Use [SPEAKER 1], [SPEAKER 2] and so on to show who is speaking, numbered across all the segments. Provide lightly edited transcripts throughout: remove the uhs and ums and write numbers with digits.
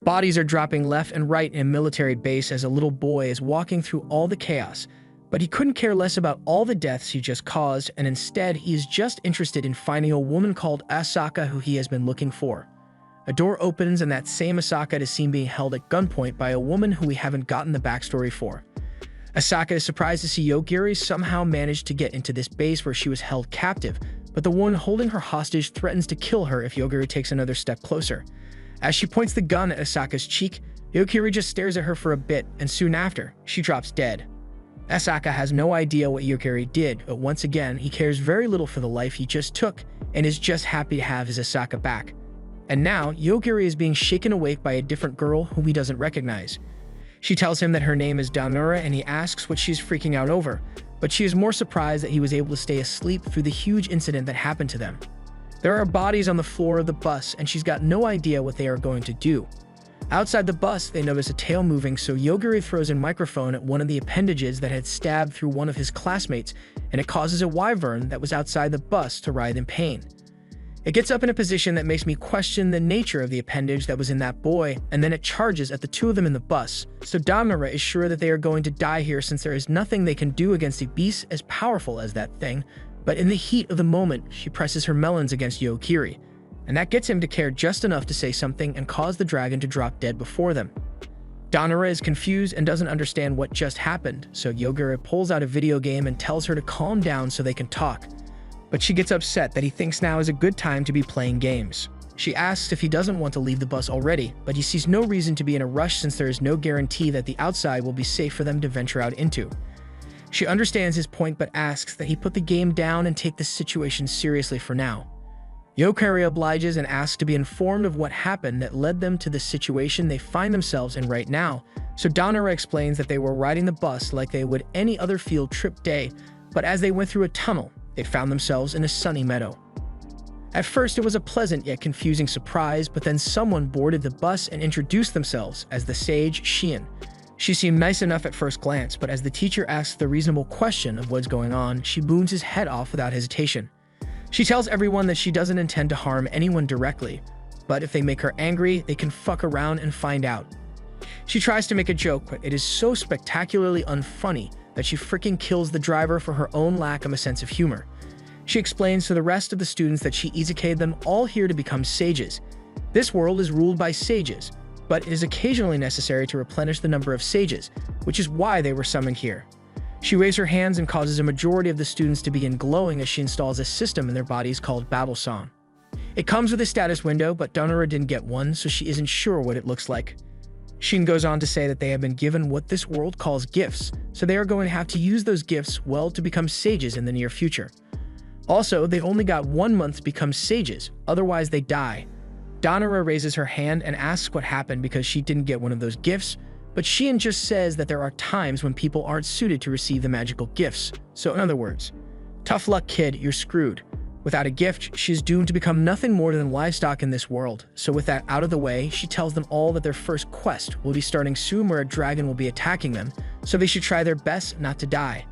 [SPEAKER 1] Bodies are dropping left and right in a military base as a little boy is walking through all the chaos, but he couldn't care less about all the deaths he just caused, and instead he is just interested in finding a woman called Asaka who he has been looking for. A door opens and that same Asaka is seen being held at gunpoint by a woman who we haven't gotten the backstory for. Asaka is surprised to see Yogiri somehow managed to get into this base where she was held captive, but the one holding her hostage threatens to kill her if Yogiri takes another step closer. As she points the gun at Asaka's cheek, Yogiri just stares at her for a bit, and soon after, she drops dead. Asaka has no idea what Yogiri did, but once again, he cares very little for the life he just took, and is just happy to have his Asaka back. And now, Yogiri is being shaken awake by a different girl whom he doesn't recognize. She tells him that her name is Danura, and he asks what she's freaking out over, but she is more surprised that he was able to stay asleep through the huge incident that happened to them. There are bodies on the floor of the bus, and she's got no idea what they are going to do. Outside the bus, they notice a tail moving, so Yogiri throws a microphone at one of the appendages that had stabbed through one of his classmates, and it causes a wyvern that was outside the bus to writhe in pain. It gets up in a position that makes me question the nature of the appendage that was in that boy, and then it charges at the two of them in the bus. So Danura is sure that they are going to die here since there is nothing they can do against a beast as powerful as that thing, but in the heat of the moment, she presses her melons against Yogiri, and that gets him to care just enough to say something and cause the dragon to drop dead before them. Danura is confused and doesn't understand what just happened, so Yogiri pulls out a video game and tells her to calm down so they can talk. But she gets upset that he thinks now is a good time to be playing games. She asks if he doesn't want to leave the bus already, but he sees no reason to be in a rush since there is no guarantee that the outside will be safe for them to venture out into. She understands his point but asks that he put the game down and take the situation seriously for now. Yogiri obliges and asks to be informed of what happened that led them to the situation they find themselves in right now, so Danura explains that they were riding the bus like they would any other field trip day, but as they went through a tunnel, they found themselves in a sunny meadow. At first, it was a pleasant yet confusing surprise, but then someone boarded the bus and introduced themselves as the sage Shion. She seemed nice enough at first glance, but as the teacher asks the reasonable question of what's going on, she boons his head off without hesitation. She tells everyone that she doesn't intend to harm anyone directly, but if they make her angry, they can fuck around and find out. She tries to make a joke, but it is so spectacularly unfunny that she freaking kills the driver for her own lack of a sense of humor. She explains to the rest of the students that she izaka'd them all here to become sages. This world is ruled by sages, but it is occasionally necessary to replenish the number of sages, which is why they were summoned here. She waves her hands and causes a majority of the students to begin glowing as she installs a system in their bodies called Battle Song. It comes with a status window, but Danura didn't get one, so she isn't sure what it looks like. Shion goes on to say that they have been given what this world calls gifts, so they are going to have to use those gifts well to become sages in the near future. Also, they only got 1 month to become sages, otherwise they die. Danura raises her hand and asks what happened because she didn't get one of those gifts, but Shion just says that there are times when people aren't suited to receive the magical gifts. So in other words, tough luck kid, you're screwed. Without a gift, she is doomed to become nothing more than livestock in this world. So with that out of the way, she tells them all that their first quest will be starting soon where a dragon will be attacking them, so they should try their best not to die.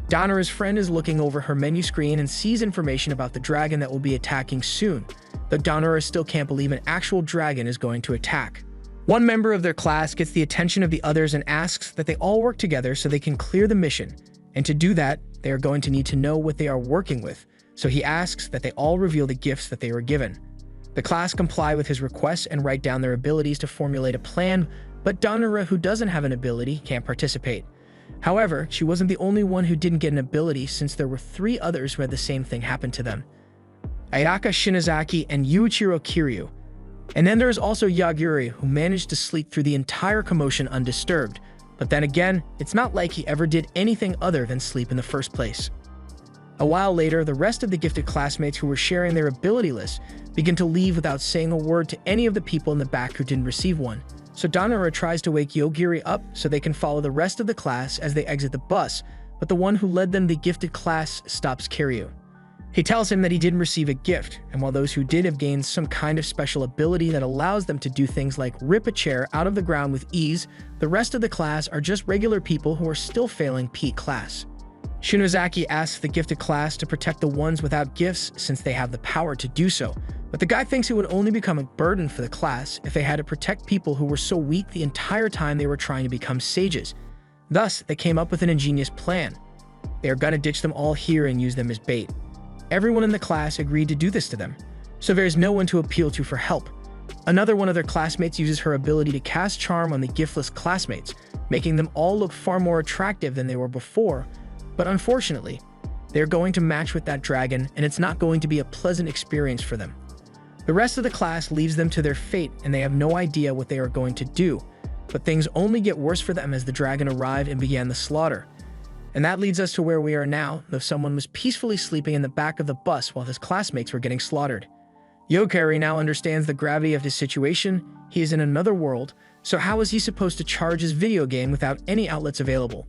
[SPEAKER 1] Danura's friend is looking over her menu screen and sees information about the dragon that will be attacking soon, though Danura still can't believe an actual dragon is going to attack. One member of their class gets the attention of the others and asks that they all work together so they can clear the mission, and to do that, they are going to need to know what they are working with, so he asks that they all reveal the gifts that they were given. The class comply with his request and write down their abilities to formulate a plan, but Danura, who doesn't have an ability, can't participate. However, she wasn't the only one who didn't get an ability since there were 3 others who had the same thing happen to them. Ayaka Shinozaki and Yuichiro Kiryu. And then there is also Yaguri, who managed to sleep through the entire commotion undisturbed, but then again, it's not like he ever did anything other than sleep in the first place. A while later, the rest of the gifted classmates who were sharing their ability lists begin to leave without saying a word to any of the people in the back who didn't receive one. So Danura tries to wake Yogiri up so they can follow the rest of the class as they exit the bus, but the one who led them the gifted class stops Kiryu. He tells him that he didn't receive a gift, and while those who did have gained some kind of special ability that allows them to do things like rip a chair out of the ground with ease, the rest of the class are just regular people who are still failing P class. Shinozaki asks the gifted class to protect the ones without gifts since they have the power to do so, But the guy thinks it would only become a burden for the class if they had to protect people who were so weak the entire time they were trying to become sages. Thus, they came up with an ingenious plan. They are gonna ditch them all here and use them as bait. Everyone in the class agreed to do this to them, so there is no one to appeal to for help. Another one of their classmates uses her ability to cast charm on the giftless classmates, making them all look far more attractive than they were before. But unfortunately, they're going to match with that dragon, and it's not going to be a pleasant experience for them. The rest of the class leaves them to their fate, and they have no idea what they are going to do. But things only get worse for them as the dragon arrived and began the slaughter. And that leads us to where we are now, though someone was peacefully sleeping in the back of the bus while his classmates were getting slaughtered. Yokari now understands the gravity of his situation. He is in another world, so how is he supposed to charge his video game without any outlets available?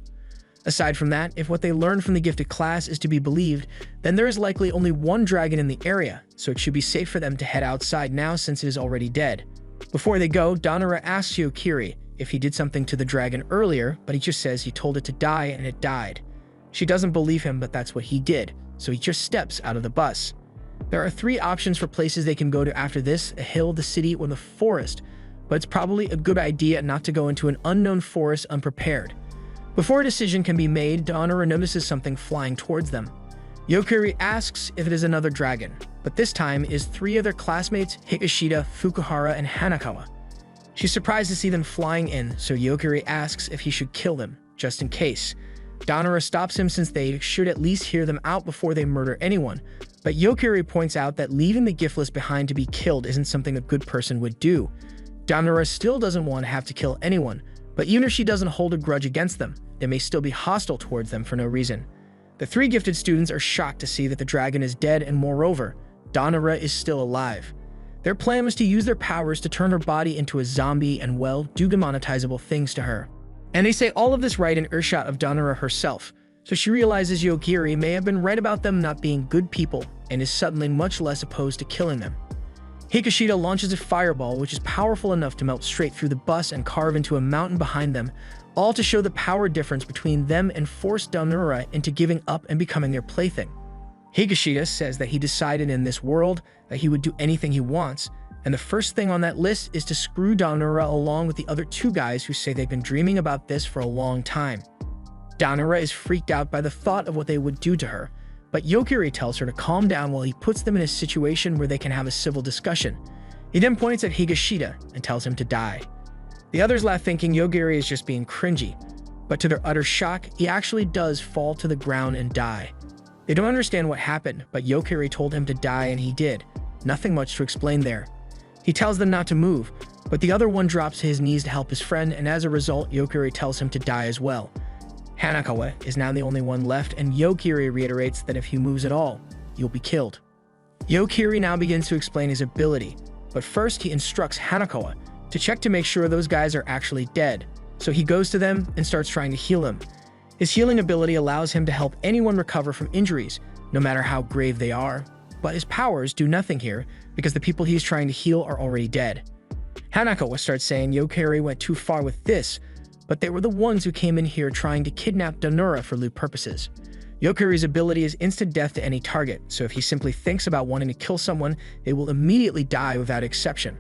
[SPEAKER 1] Aside from that, if what they learned from the gifted class is to be believed, then there is likely only one dragon in the area, so it should be safe for them to head outside now since it is already dead. Before they go, Donora asks Yokiri if he did something to the dragon earlier, but he just says he told it to die and it died. She doesn't believe him, but that's what he did, so he just steps out of the bus. There are 3 options for places they can go to after this: a hill, the city, or the forest, but it's probably a good idea not to go into an unknown forest unprepared. Before a decision can be made, Donora notices something flying towards them. Yokiri asks if it is another dragon, but this time is 3 of their classmates, Higashida, Fukuhara, and Hanakawa. She's surprised to see them flying in, so Yokiri asks if he should kill them, just in case. Donora stops him since they should at least hear them out before they murder anyone, but Yokiri points out that leaving the giftless behind to be killed isn't something a good person would do. Donora still doesn't want to have to kill anyone, but even if she doesn't hold a grudge against them, they may still be hostile towards them for no reason. The 3 gifted students are shocked to see that the dragon is dead, and moreover, Donora is still alive. Their plan was to use their powers to turn her body into a zombie and, well, do demonetizable things to her. And they say all of this right in earshot of Donora herself, so she realizes Yokiri may have been right about them not being good people and is suddenly much less opposed to killing them. Higashida launches a fireball which is powerful enough to melt straight through the bus and carve into a mountain behind them, all to show the power difference between them and force Donora into giving up and becoming their plaything. Higashida says that he decided in this world that he would do anything he wants, and the first thing on that list is to screw Donora along with the other 2 guys who say they've been dreaming about this for a long time. Donora is freaked out by the thought of what they would do to her, but Yokiri tells her to calm down while he puts them in a situation where they can have a civil discussion. He then points at Higashida and tells him to die. The others laugh thinking Yokiri is just being cringy, but to their utter shock, he actually does fall to the ground and die. They don't understand what happened, but Yokiri told him to die and he did. Nothing much to explain there. He tells them not to move, but the other one drops to his knees to help his friend, and as a result, Yokiri tells him to die as well. Hanakawa is now the only one left, and Yokiri reiterates that if he moves at all, you'll be killed. Yokiri now begins to explain his ability, but first he instructs Hanakawa to check to make sure those guys are actually dead, so he goes to them and starts trying to heal them. His healing ability allows him to help anyone recover from injuries, no matter how grave they are, but his powers do nothing here because the people he's trying to heal are already dead. Hanakawa starts saying Yokiri went too far with this, but they were the ones who came in here trying to kidnap Donora for loot purposes. Yokiri's ability is instant death to any target, so if he simply thinks about wanting to kill someone, they will immediately die without exception.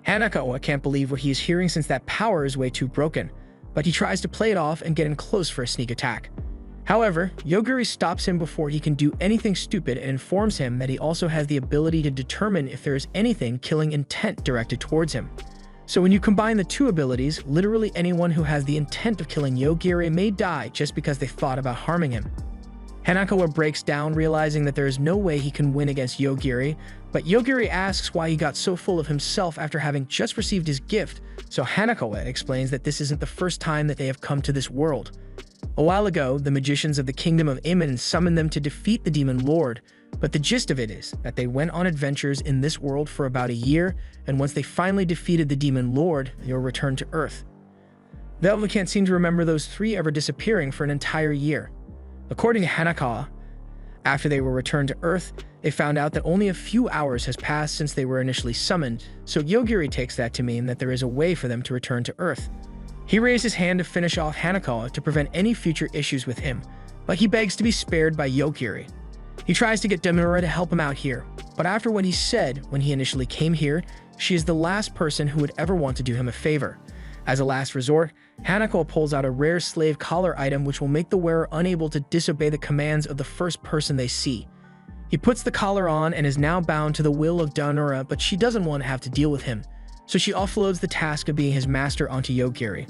[SPEAKER 1] Hanakawa can't believe what he is hearing since that power is way too broken, but he tries to play it off and get in close for a sneak attack. However, Yokiri stops him before he can do anything stupid and informs him that he also has the ability to determine if there is anything killing intent directed towards him. So when you combine the 2 abilities, literally anyone who has the intent of killing Yokiri may die just because they thought about harming him. Hanakawa breaks down, realizing that there is no way he can win against Yokiri, but Yokiri asks why he got so full of himself after having just received his gift, so Hanakawa explains that this isn't the first time that they have come to this world. A while ago, the magicians of the Kingdom of Iman summoned them to defeat the Demon Lord, but the gist of it is that they went on adventures in this world for about a year, and once they finally defeated the Demon Lord, they were returned to Earth. Velvet can't seem to remember those 3 ever disappearing for an entire year. According to Hanakawa, after they were returned to Earth, they found out that only a few hours has passed since they were initially summoned, so Yokiri takes that to mean that there is a way for them to return to Earth. He raised his hand to finish off Hanakawa to prevent any future issues with him, but he begs to be spared by Yokiri. He tries to get Danura to help him out here, but after what he said when he initially came here, she is the last person who would ever want to do him a favor. As a last resort, Hanako pulls out a rare slave collar item which will make the wearer unable to disobey the commands of the first person they see. He puts the collar on and is now bound to the will of Danura, but she doesn't want to have to deal with him, so she offloads the task of being his master onto Yogiri.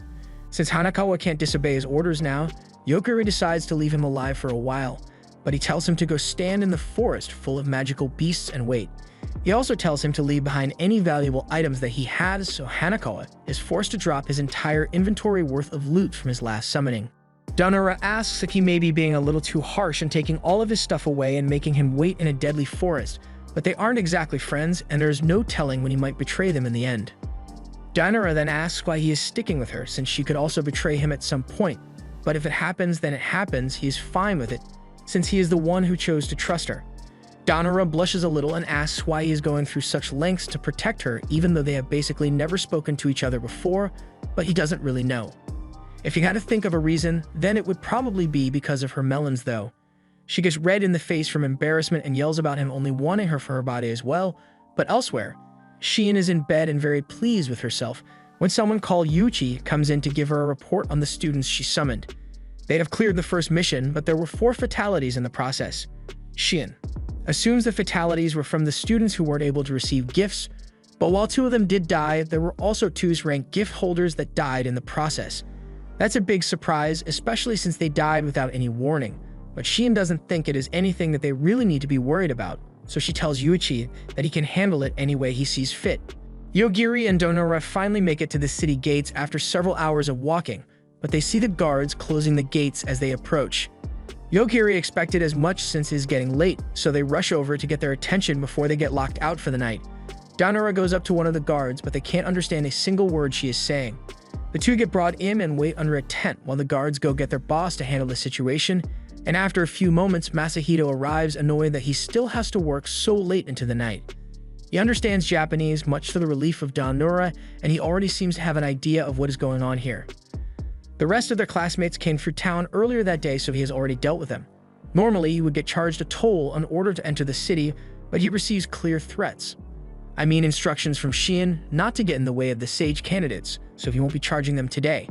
[SPEAKER 1] Since Hanako can't disobey his orders now, Yogiri decides to leave him alive for a while, but he tells him to go stand in the forest full of magical beasts and wait. He also tells him to leave behind any valuable items that he has, so Hanako is forced to drop his entire inventory worth of loot from his last summoning. Danura asks if he may be being a little too harsh in taking all of his stuff away and making him wait in a deadly forest, but they aren't exactly friends and there is no telling when he might betray them in the end. Danura then asks why he is sticking with her since she could also betray him at some point, but if it happens then it happens, he is fine with it since he is the one who chose to trust her. Danura blushes a little and asks why he is going through such lengths to protect her even though they have basically never spoken to each other before, but he doesn't really know. If you had to think of a reason, then it would probably be because of her melons though. She gets red in the face from embarrassment and yells about him only wanting her for her body as well, but elsewhere, Shion is in bed and very pleased with herself when someone called Yuichi comes in to give her a report on the students she summoned. They'd have cleared the first mission, but there were 4 fatalities in the process. Shion assumes the fatalities were from the students who weren't able to receive gifts, but while 2 of them did die, there were also 2 ranked gift holders that died in the process. That's a big surprise, especially since they died without any warning, but Shion doesn't think it is anything that they really need to be worried about, so she tells Yuichi that he can handle it any way he sees fit. Yogiri and Danura finally make it to the city gates after several hours of walking, but they see the guards closing the gates as they approach. Yogiri expected as much since it is getting late, so they rush over to get their attention before they get locked out for the night. Danura goes up to one of the guards, but they can't understand a single word she is saying. The 2 get brought in and wait under a tent while the guards go get their boss to handle the situation, and after a few moments, Masahito arrives annoyed that he still has to work so late into the night. He understands Japanese, much to the relief of Danura, and he already seems to have an idea of what is going on here. The rest of their classmates came through town earlier that day, so he has already dealt with them. Normally, he would get charged a toll in order to enter the city, but he receives clear threats. I mean instructions from Shion not to get in the way of the sage candidates, so he won't be charging them today.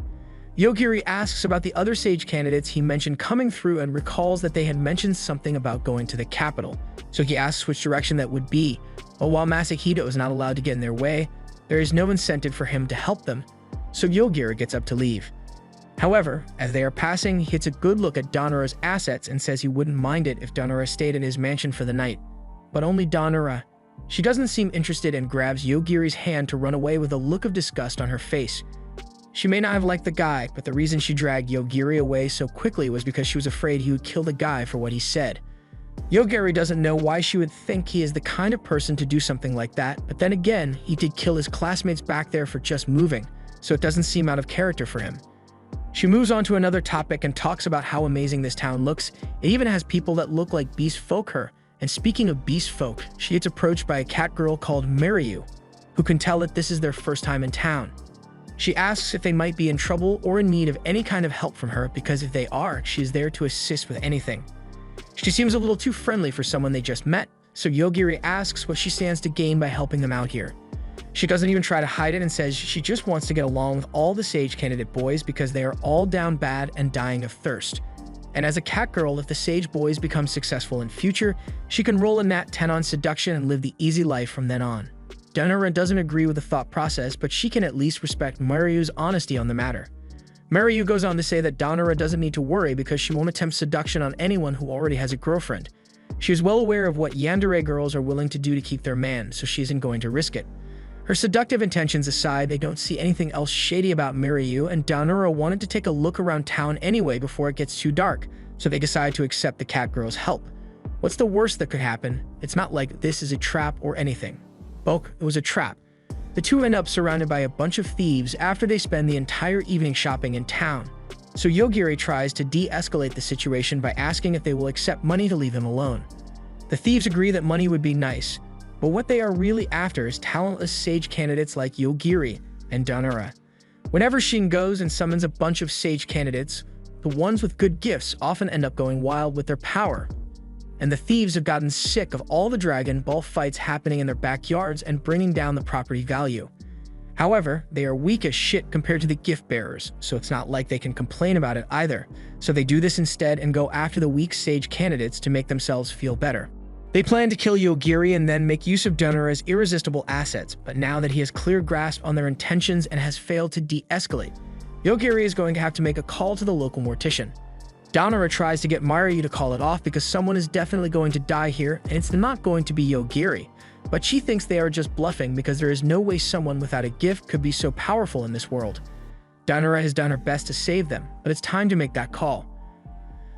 [SPEAKER 1] Yogiri asks about the other sage candidates he mentioned coming through and recalls that they had mentioned something about going to the capital, so he asks which direction that would be, but while Masahito is not allowed to get in their way, there is no incentive for him to help them, so Yogiri gets up to leave. However, as they are passing, he gets a good look at Danura's assets and says he wouldn't mind it if Danura stayed in his mansion for the night. But only Danura. She doesn't seem interested and grabs Yogiri's hand to run away with a look of disgust on her face. She may not have liked the guy, but the reason she dragged Yogiri away so quickly was because she was afraid he would kill the guy for what he said. Yogiri doesn't know why she would think he is the kind of person to do something like that, but then again, he did kill his classmates back there for just moving, so it doesn't seem out of character for him. She moves on to another topic and talks about how amazing this town looks. It even has people that look like beast folk her. And speaking of beast folk, she gets approached by a cat girl called Mariyu, who can tell that this is their first time in town. She asks if they might be in trouble or in need of any kind of help from her because if they are, she is there to assist with anything. She seems a little too friendly for someone they just met, so Yogiri asks what she stands to gain by helping them out here. She doesn't even try to hide it and says she just wants to get along with all the sage candidate boys because they are all down bad and dying of thirst. And as a cat girl, if the sage boys become successful in future, she can roll a nat 10 on seduction and live the easy life from then on. Danura doesn't agree with the thought process, but she can at least respect Mariyu's honesty on the matter. Mariyu goes on to say that Danura doesn't need to worry because she won't attempt seduction on anyone who already has a girlfriend. She is well aware of what yandere girls are willing to do to keep their man, so she isn't going to risk it. Her seductive intentions aside, they don't see anything else shady about Mariyu, and Danura wanted to take a look around town anyway before it gets too dark, so they decide to accept the cat girl's help. What's the worst that could happen? It's not like this is a trap or anything. Bulk, it was a trap. The 2 end up surrounded by a bunch of thieves after they spend the entire evening shopping in town. So Yogiri tries to de-escalate the situation by asking if they will accept money to leave him alone. The thieves agree that money would be nice, but what they are really after is talentless sage candidates like Yogiri and Danura. Whenever Shion goes and summons a bunch of sage candidates, the ones with good gifts often end up going wild with their power. and the thieves have gotten sick of all the Dragon Ball fights happening in their backyards and bringing down the property value. However, they are weak as shit compared to the gift bearers, so it's not like they can complain about it either. So they do this instead and go after the weak sage candidates to make themselves feel better. They plan to kill Yogiri and then make use of Danura's irresistible assets, but now that he has clear grasp on their intentions and has failed to de-escalate, Yogiri is going to have to make a call to the local mortician. Danura tries to get Maryu to call it off because someone is definitely going to die here, and it's not going to be Yogiri. But she thinks they are just bluffing because there is no way someone without a gift could be so powerful in this world. Danura has done her best to save them, but it's time to make that call.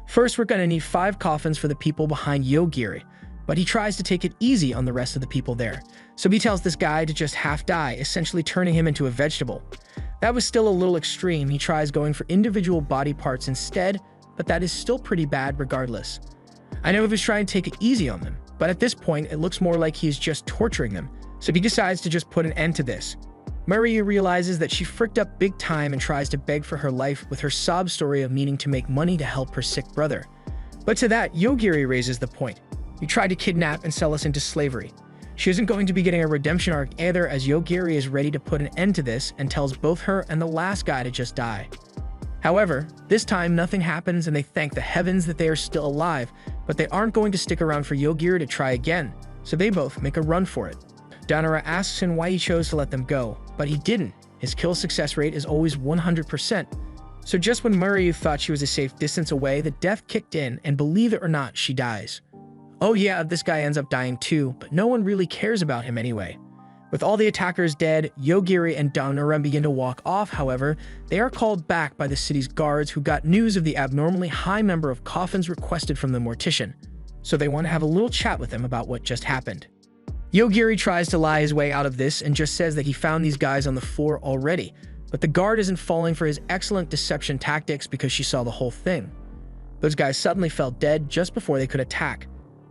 [SPEAKER 1] First, we're going to need 5 coffins for the people behind Yogiri, but he tries to take it easy on the rest of the people there. So he tells this guy to just half die, essentially turning him into a vegetable. That was still a little extreme. He tries going for individual body parts instead, but that is still pretty bad regardless. I know he was trying to take it easy on them, but at this point, it looks more like he's just torturing them, so he decides to just put an end to this. Maryu realizes that she fricked up big time and tries to beg for her life with her sob story of needing to make money to help her sick brother. But to that, Yogiri raises the point. You tried to kidnap and sell us into slavery. She isn't going to be getting a redemption arc either, as Yogiri is ready to put an end to this and tells both her and the last guy to just die. However, this time nothing happens and they thank the heavens that they are still alive, but they aren't going to stick around for Yogiri to try again, so they both make a run for it. Danura asks him why he chose to let them go, but he didn't. His kill success rate is always 100%. So just when Maryu thought she was a safe distance away, the death kicked in, and believe it or not, she dies. Oh yeah, this guy ends up dying too, but no one really cares about him anyway. With all the attackers dead, Yogiri and Danura begin to walk off. However, they are called back by the city's guards who got news of the abnormally high number of coffins requested from the mortician, so they want to have a little chat with him about what just happened. Yogiri tries to lie his way out of this and just says that he found these guys on the floor already, but the guard isn't falling for his excellent deception tactics because she saw the whole thing. Those guys suddenly fell dead just before they could attack.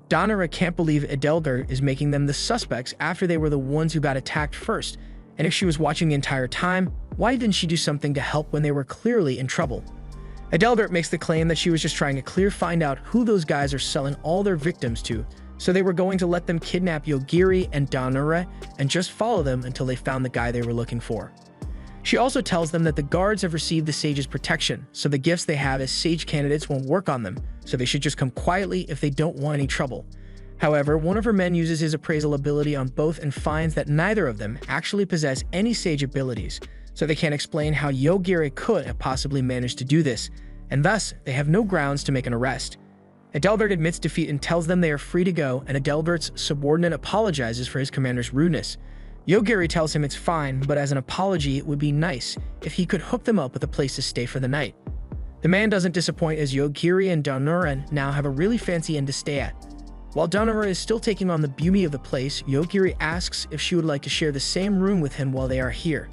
[SPEAKER 1] Danura can't believe Edelgard is making them the suspects after they were the ones who got attacked first, and if she was watching the entire time, why didn't she do something to help when they were clearly in trouble? Edelgard makes the claim that she was just trying to find out who those guys are selling all their victims to, so they were going to let them kidnap Yogiri and Danura and just follow them until they found the guy they were looking for. She also tells them that the guards have received the sage's protection, so the gifts they have as sage candidates won't work on them, so they should just come quietly if they don't want any trouble. However, one of her men uses his appraisal ability on both and finds that neither of them actually possess any sage abilities, so they can't explain how Yogiri could have possibly managed to do this, and thus they have no grounds to make an arrest. Edelgard admits defeat and tells them they are free to go, and Edelgard's subordinate apologizes for his commander's rudeness. Yogiri tells him it's fine, but as an apology, it would be nice if he could hook them up with a place to stay for the night. The man doesn't disappoint as Yogiri and Danura now have a really fancy inn to stay at. While Danura is still taking on the beauty of the place, Yogiri asks if she would like to share the same room with him while they are here.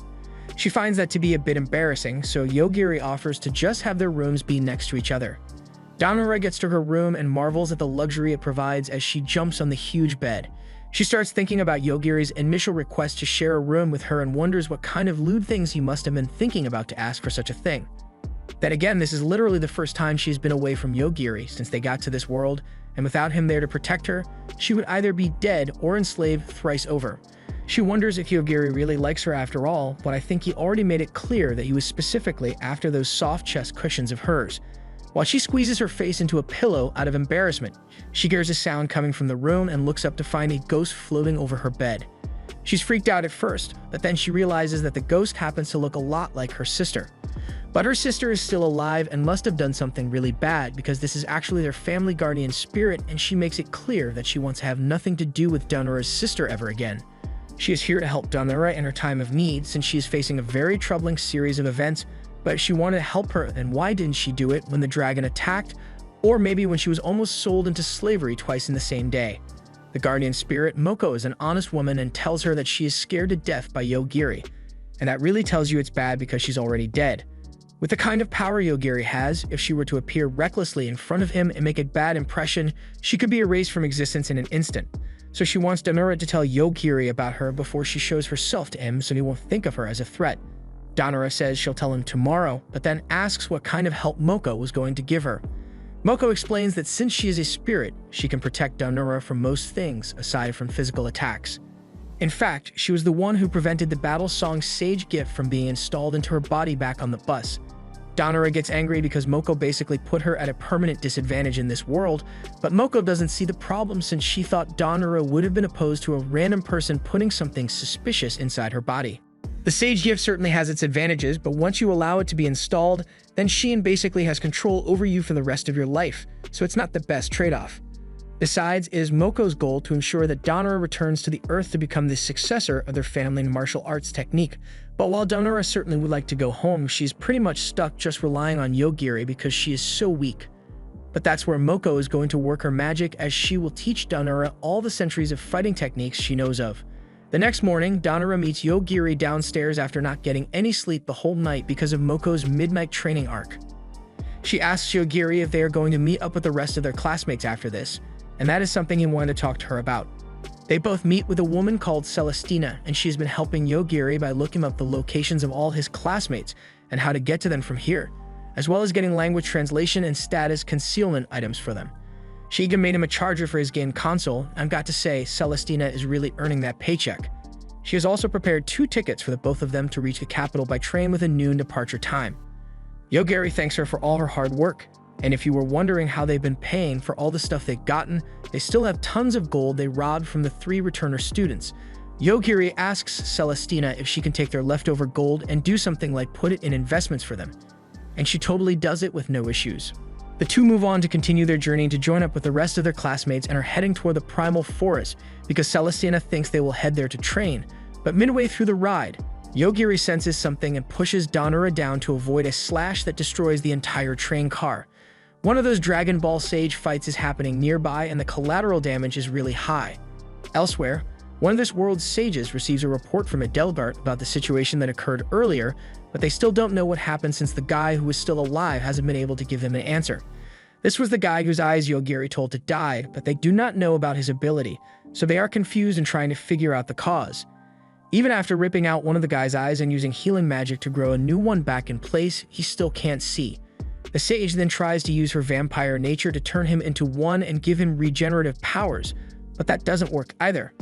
[SPEAKER 1] She finds that to be a bit embarrassing, so Yogiri offers to just have their rooms be next to each other. Danura gets to her room and marvels at the luxury it provides as she jumps on the huge bed. She starts thinking about Yogiri's initial request to share a room with her and wonders what kind of lewd things he must have been thinking about to ask for such a thing. Then again, this is literally the first time she's been away from Yogiri since they got to this world, and without him there to protect her, she would either be dead or enslaved thrice over. She wonders if Yogiri really likes her after all, but I think he already made it clear that he was specifically after those soft chest cushions of hers. While she squeezes her face into a pillow out of embarrassment, she hears a sound coming from the room and looks up to find a ghost floating over her bed. She's freaked out at first, but then she realizes that the ghost happens to look a lot like her sister. But her sister is still alive and must have done something really bad because this is actually their family guardian spirit, and she makes it clear that she wants to have nothing to do with Danura's sister ever again. She is here to help Danura in her time of need since she is facing a very troubling series of events, but she wanted to help her, and why didn't she do it when the dragon attacked, or maybe when she was almost sold into slavery twice in the same day? The guardian spirit, Moko, is an honest woman and tells her that she is scared to death by Yogiri, and that really tells you it's bad because she's already dead. With the kind of power Yogiri has, if she were to appear recklessly in front of him and make a bad impression, she could be erased from existence in an instant. So she wants Danura to tell Yogiri about her before she shows herself to him so he won't think of her as a threat. Danura says she'll tell him tomorrow, but then asks what kind of help Moko was going to give her. Moko explains that since she is a spirit, she can protect Danura from most things aside from physical attacks. In fact, she was the one who prevented the battle song Sage Gift from being installed into her body back on the bus. Danura gets angry because Moko basically put her at a permanent disadvantage in this world, but Moko doesn't see the problem since she thought Danura would have been opposed to a random person putting something suspicious inside her body. The Sage Gift certainly has its advantages, but once you allow it to be installed, then Shein basically has control over you for the rest of your life, so it's not the best trade-off. Besides, it is Moko's goal to ensure that Danura returns to the Earth to become the successor of their family martial arts technique. But while Danura certainly would like to go home, she's pretty much stuck just relying on Yogiri because she is so weak. But that's where Moko is going to work her magic, as she will teach Danura all the centuries of fighting techniques she knows of. The next morning, Danura meets Yogiri downstairs after not getting any sleep the whole night because of Moko's midnight training arc. She asks Yogiri if they are going to meet up with the rest of their classmates after this, and that is something he wanted to talk to her about. They both meet with a woman called Celestina, and she has been helping Yogiri by looking up the locations of all his classmates and how to get to them from here, as well as getting language translation and status concealment items for them. She even made him a charger for his game console, and I've got to say, Celestina is really earning that paycheck. She has also prepared 2 tickets for the both of them to reach the capital by train with a noon departure time. Yogiri thanks her for all her hard work, and if you were wondering how they've been paying for all the stuff they've gotten, they still have tons of gold they robbed from the 3 returner students. Yogiri asks Celestina if she can take their leftover gold and do something like put it in investments for them, and she totally does it with no issues. The two move on to continue their journey to join up with the rest of their classmates and are heading toward the Primal Forest because Celestina thinks they will head there to train, but midway through the ride, Yogiri senses something and pushes Danura down to avoid a slash that destroys the entire train car. One of those Dragon Ball Sage fights is happening nearby and the collateral damage is really high. Elsewhere, one of this world's sages receives a report from Adelbert about the situation that occurred earlier, but they still don't know what happened since the guy who is still alive hasn't been able to give them an answer. This was the guy whose eyes Yogiri told to died, but they do not know about his ability, so they are confused and trying to figure out the cause. Even after ripping out one of the guy's eyes and using healing magic to grow a new one back in place, he still can't see. The sage then tries to use her vampire nature to turn him into one and give him regenerative powers, but that doesn't work either.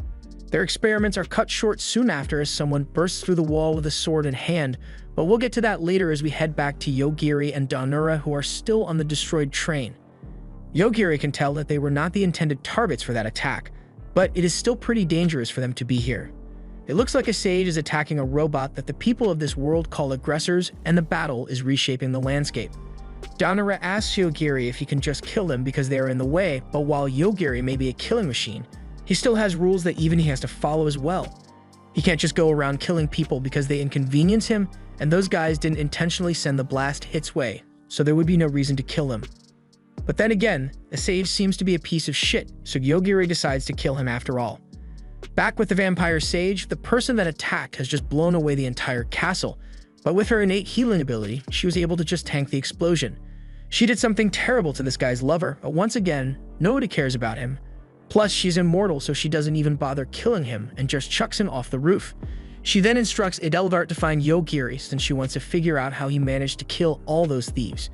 [SPEAKER 1] Their experiments are cut short soon after as someone bursts through the wall with a sword in hand, but we'll get to that later as we head back to Yogiri and Danura, who are still on the destroyed train. Yogiri can tell that they were not the intended targets for that attack, but it is still pretty dangerous for them to be here. It looks like a sage is attacking a robot that the people of this world call aggressors, and the battle is reshaping the landscape. Danura asks Yogiri if he can just kill them because they are in the way, but while Yogiri may be a killing machine, he still has rules that even he has to follow as well. He can't just go around killing people because they inconvenience him, and those guys didn't intentionally send the blast hits way, so there would be no reason to kill him. But then again, the sage seems to be a piece of shit, so Yogiri decides to kill him after all. Back with the vampire sage, the person that attacked has just blown away the entire castle, but with her innate healing ability, she was able to just tank the explosion. She did something terrible to this guy's lover, but once again, nobody cares about him. Plus, she's immortal, so she doesn't even bother killing him and just chucks him off the roof. She then instructs Adelbert to find Yogiri since she wants to figure out how he managed to kill all those thieves.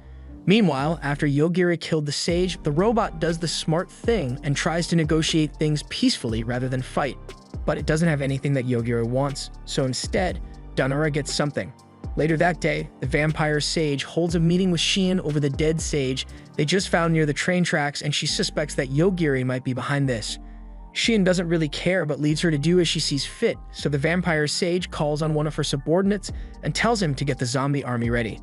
[SPEAKER 1] Meanwhile, after Yogiri killed the sage, the robot does the smart thing and tries to negotiate things peacefully rather than fight. But it doesn't have anything that Yogiri wants, so instead, Danura gets something. Later that day, the vampire sage holds a meeting with Shein over the dead sage they just found near the train tracks, and she suspects that Yogiri might be behind this. Shein doesn't really care but leads her to do as she sees fit, so the vampire sage calls on one of her subordinates and tells him to get the zombie army ready.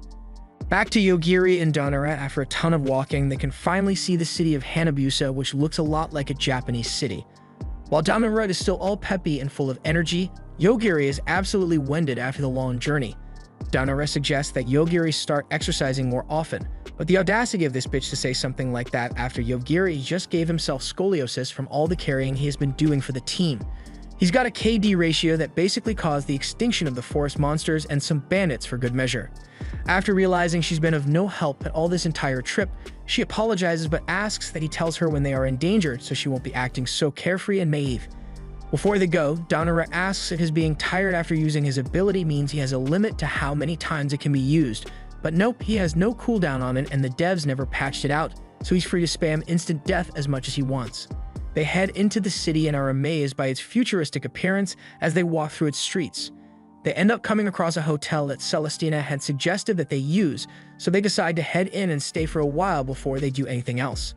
[SPEAKER 1] Back to Yogiri and Danura. After a ton of walking, they can finally see the city of Hanabusa, which looks a lot like a Japanese city. While Danura is still all peppy and full of energy, Yogiri is absolutely winded after the long journey. Danura suggests that Yogiri start exercising more often, but the audacity of this bitch to say something like that after Yogiri just gave himself scoliosis from all the carrying he has been doing for the team. He's got a KD ratio that basically caused the extinction of the forest monsters and some bandits for good measure. After realizing she's been of no help at all this entire trip, she apologizes but asks that he tells her when they are in danger so she won't be acting so carefree and naive. Before they go, Danura asks if his being tired after using his ability means he has a limit to how many times it can be used, but nope, he has no cooldown on it and the devs never patched it out, so he's free to spam instant death as much as he wants. They head into the city and are amazed by its futuristic appearance as they walk through its streets. They end up coming across a hotel that Celestina had suggested that they use, so they decide to head in and stay for a while before they do anything else.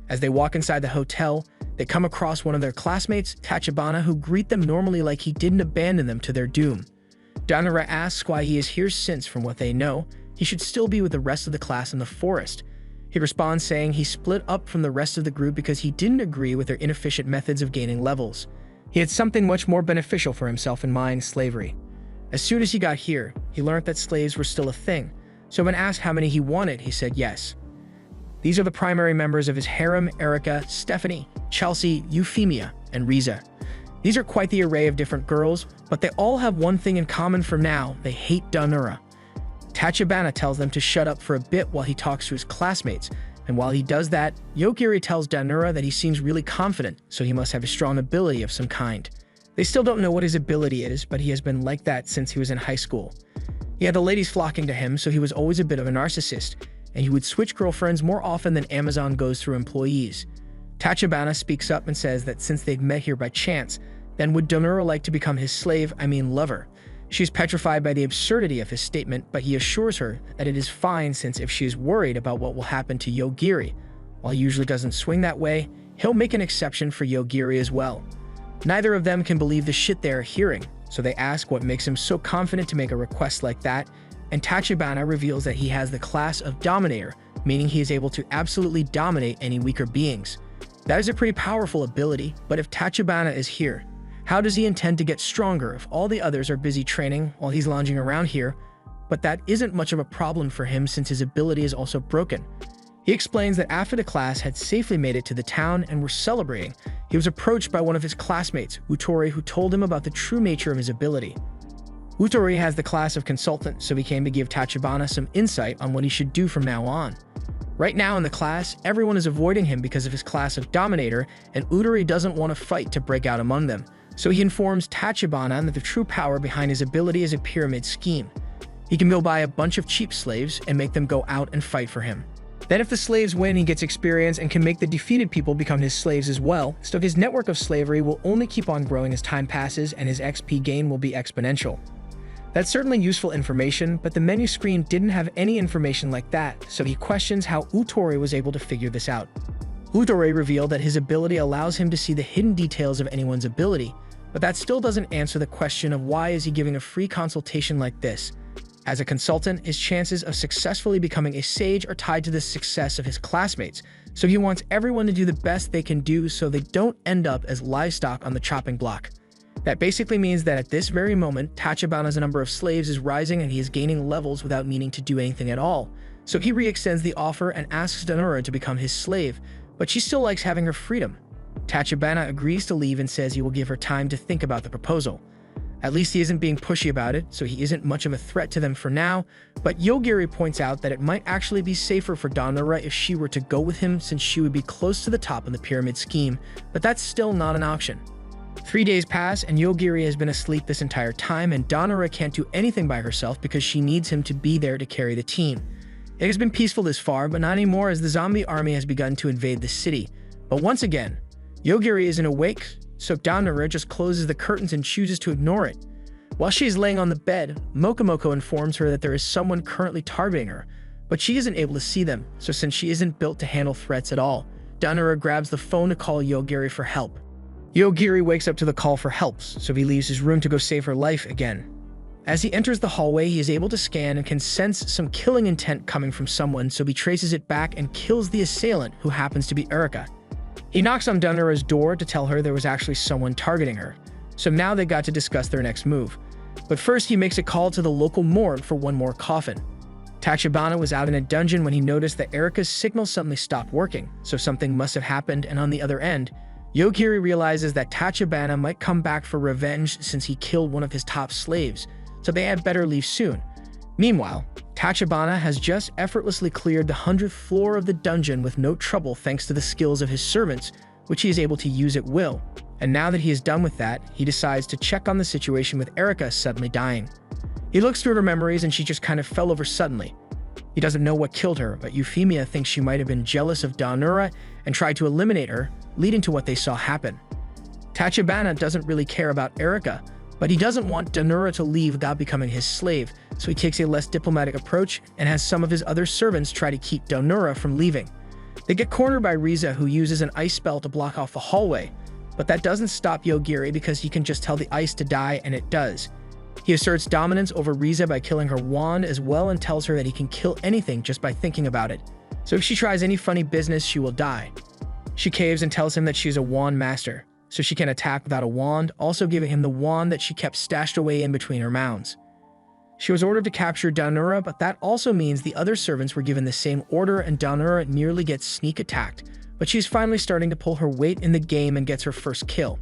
[SPEAKER 1] As they walk inside the hotel, they come across one of their classmates, Tachibana, who greet them normally like he didn't abandon them to their doom. Danura asks why he is here since, from what they know, he should still be with the rest of the class in the forest. He responds saying he split up from the rest of the group because he didn't agree with their inefficient methods of gaining levels. He had something much more beneficial for himself in mind: slavery. As soon as he got here, he learned that slaves were still a thing, so when asked how many he wanted, he said yes. These are the primary members of his harem: Erica, Stephanie, Chelsea, Euphemia, and Riza. These are quite the array of different girls, but they all have one thing in common for now: they hate Danura. Tachibana tells them to shut up for a bit while he talks to his classmates, and while he does that, Yogiri tells Danura that he seems really confident, so he must have a strong ability of some kind. They still don't know what his ability is, but he has been like that since he was in high school. He had the ladies flocking to him, so he was always a bit of a narcissist, and he would switch girlfriends more often than Amazon goes through employees. Tachibana speaks up and says that since they'd met here by chance, then would Danura like to become his slave, lover. She's petrified by the absurdity of his statement, but he assures her that it is fine since if she is worried about what will happen to Yogiri, while he usually doesn't swing that way, he'll make an exception for Yogiri as well. Neither of them can believe the shit they are hearing, so they ask what makes him so confident to make a request like that, and Tachibana reveals that he has the class of Dominator, meaning he is able to absolutely dominate any weaker beings. That is a pretty powerful ability, but if Tachibana is here, how does he intend to get stronger if all the others are busy training while he's lounging around here? But that isn't much of a problem for him since his ability is also broken. He explains that after the class had safely made it to the town and were celebrating, he was approached by one of his classmates, Utori, who told him about the true nature of his ability. Utori has the class of consultant, so he came to give Tachibana some insight on what he should do from now on. Right now in the class, everyone is avoiding him because of his class of Dominator, and Utori doesn't want to fight to break out among them, so he informs Tachibana that the true power behind his ability is a pyramid scheme. He can go buy a bunch of cheap slaves and make them go out and fight for him. Then if the slaves win, he gets experience and can make the defeated people become his slaves as well, so his network of slavery will only keep on growing as time passes and his XP gain will be exponential. That's certainly useful information, but the menu screen didn't have any information like that, so he questions how Utori was able to figure this out. Utori revealed that his ability allows him to see the hidden details of anyone's ability, but that still doesn't answer the question of why is he giving a free consultation like this. As a consultant, his chances of successfully becoming a sage are tied to the success of his classmates, so he wants everyone to do the best they can do so they don't end up as livestock on the chopping block. That basically means that at this very moment, Tachibana's number of slaves is rising and he is gaining levels without needing to do anything at all. So he re-extends the offer and asks Danura to become his slave, but she still likes having her freedom. Tachibana agrees to leave and says he will give her time to think about the proposal. At least he isn't being pushy about it, so he isn't much of a threat to them for now, but Yogiri points out that it might actually be safer for Danura if she were to go with him since she would be close to the top in the pyramid scheme, but that's still not an option. 3 days pass and Yogiri has been asleep this entire time and Danura can't do anything by herself because she needs him to be there to carry the team. It has been peaceful this far, but not anymore as the zombie army has begun to invade the city. But once again, Yogiri isn't awake, so Danura just closes the curtains and chooses to ignore it. While she is laying on the bed, Mokomoko informs her that there is someone currently targeting her, but she isn't able to see them, so since she isn't built to handle threats at all, Danura grabs the phone to call Yogiri for help. Yogiri wakes up to the call for help, so he leaves his room to go save her life again. As he enters the hallway, he is able to scan and can sense some killing intent coming from someone, so he traces it back and kills the assailant, who happens to be Erica. He knocks on Danura's door to tell her there was actually someone targeting her, so now they got to discuss their next move. But first he makes a call to the local morgue for one more coffin. Tachibana was out in a dungeon when he noticed that Erica's signal suddenly stopped working, so something must have happened, and on the other end, Yogiri realizes that Tachibana might come back for revenge since he killed one of his top slaves, so they had better leave soon. Meanwhile, Tachibana has just effortlessly cleared the 100th floor of the dungeon with no trouble thanks to the skills of his servants, which he is able to use at will. And now that he is done with that, he decides to check on the situation with Erica suddenly dying. He looks through her memories and she just kind of fell over suddenly. He doesn't know what killed her, but Euphemia thinks she might have been jealous of Daonura and tried to eliminate her, leading to what they saw happen. Tachibana doesn't really care about Erika, but he doesn't want Daonura to leave without becoming his slave, so he takes a less diplomatic approach and has some of his other servants try to keep Daonura from leaving. They get cornered by Riza, who uses an ice spell to block off the hallway, but that doesn't stop Yogiri because he can just tell the ice to die, and it does. He asserts dominance over Riza by killing her wand as well and tells her that he can kill anything just by thinking about it. So if she tries any funny business, she will die. She caves and tells him that she's a wand master, so she can attack without a wand, also giving him the wand that she kept stashed away in between her mounds. She was ordered to capture Daonura, but that also means the other servants were given the same order and Daonura nearly gets sneak attacked, but she's finally starting to pull her weight in the game and gets her first kill.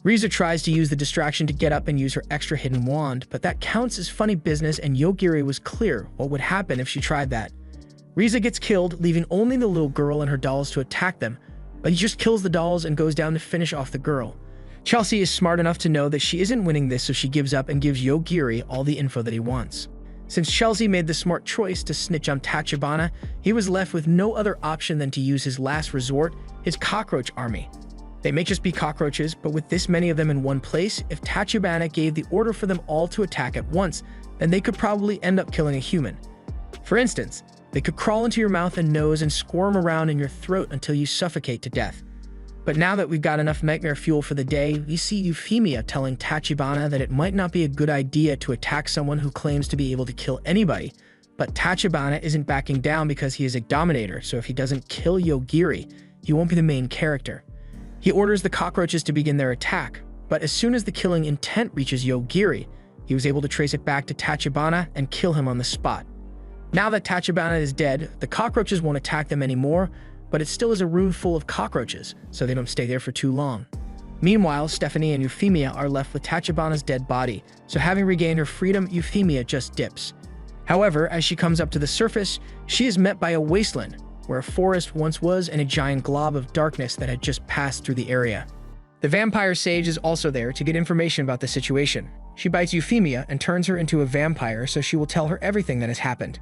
[SPEAKER 1] Riza tries to use the distraction to get up and use her extra hidden wand, but that counts as funny business and Yogiri was clear what would happen if she tried that. Riza gets killed, leaving only the little girl and her dolls to attack them, but he just kills the dolls and goes down to finish off the girl. Chelsea is smart enough to know that she isn't winning this, so she gives up and gives Yogiri all the info that he wants. Since Chelsea made the smart choice to snitch on Tachibana, he was left with no other option than to use his last resort, his cockroach army. They may just be cockroaches, but with this many of them in one place, if Tachibana gave the order for them all to attack at once, then they could probably end up killing a human. For instance, they could crawl into your mouth and nose and squirm around in your throat until you suffocate to death. But now that we've got enough nightmare fuel for the day, we see Euphemia telling Tachibana that it might not be a good idea to attack someone who claims to be able to kill anybody, but Tachibana isn't backing down because he is a dominator, so if he doesn't kill Yogiri, he won't be the main character. He orders the cockroaches to begin their attack, but as soon as the killing intent reaches Yogiri, he was able to trace it back to Tachibana and kill him on the spot. Now that Tachibana is dead, the cockroaches won't attack them anymore, but it still is a room full of cockroaches, so they don't stay there for too long. Meanwhile, Stephanie and Euphemia are left with Tachibana's dead body, so having regained her freedom, Euphemia just dips. However, as she comes up to the surface, she is met by a wasteland, where a forest once was and a giant glob of darkness that had just passed through the area. The vampire sage is also there to get information about the situation. She bites Euphemia and turns her into a vampire so she will tell her everything that has happened.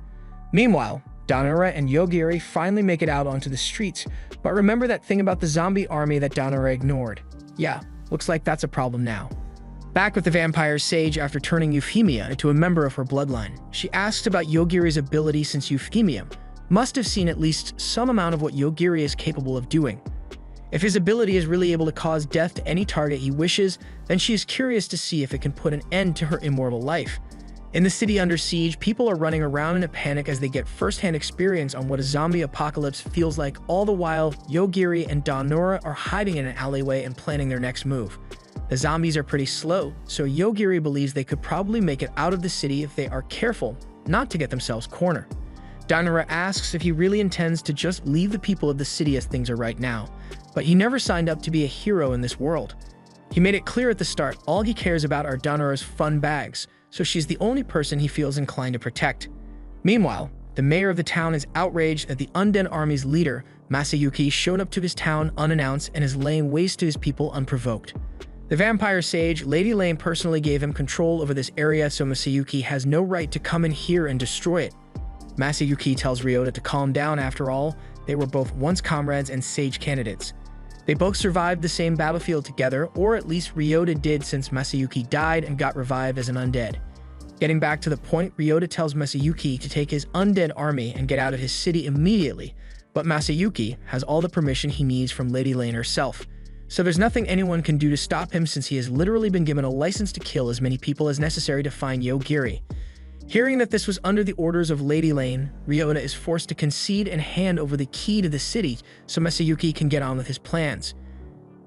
[SPEAKER 1] Meanwhile, Daonura and Yogiri finally make it out onto the streets, but remember that thing about the zombie army that Daonura ignored. Yeah, looks like that's a problem now. Back with the vampire sage after turning Euphemia into a member of her bloodline, she asks about Yogiri's ability since Euphemia must have seen at least some amount of what Yogiri is capable of doing. If his ability is really able to cause death to any target he wishes, then she is curious to see if it can put an end to her immortal life. In the city under siege, people are running around in a panic as they get first-hand experience on what a zombie apocalypse feels like. All the while, Yogiri and Daonura are hiding in an alleyway and planning their next move. The zombies are pretty slow, so Yogiri believes they could probably make it out of the city if they are careful not to get themselves cornered. Daonura asks if he really intends to just leave the people of the city as things are right now, but he never signed up to be a hero in this world. He made it clear at the start all he cares about are Daonura's fun bags, so she's the only person he feels inclined to protect. Meanwhile, the mayor of the town is outraged that the undead army's leader, Masayuki, showed up to his town unannounced and is laying waste to his people unprovoked. The vampire sage, Lady Lane, personally gave him control over this area, so Masayuki has no right to come in here and destroy it. Masayuki tells Ryota to calm down. After all, they were both once comrades and sage candidates. They both survived the same battlefield together, or at least Ryota did since Masayuki died and got revived as an undead. Getting back to the point, Ryota tells Masayuki to take his undead army and get out of his city immediately, but Masayuki has all the permission he needs from Lady Lane herself, so there's nothing anyone can do to stop him since he has literally been given a license to kill as many people as necessary to find Yogiri. Hearing that this was under the orders of Lady Lane, Ryota is forced to concede and hand over the key to the city so Masayuki can get on with his plans.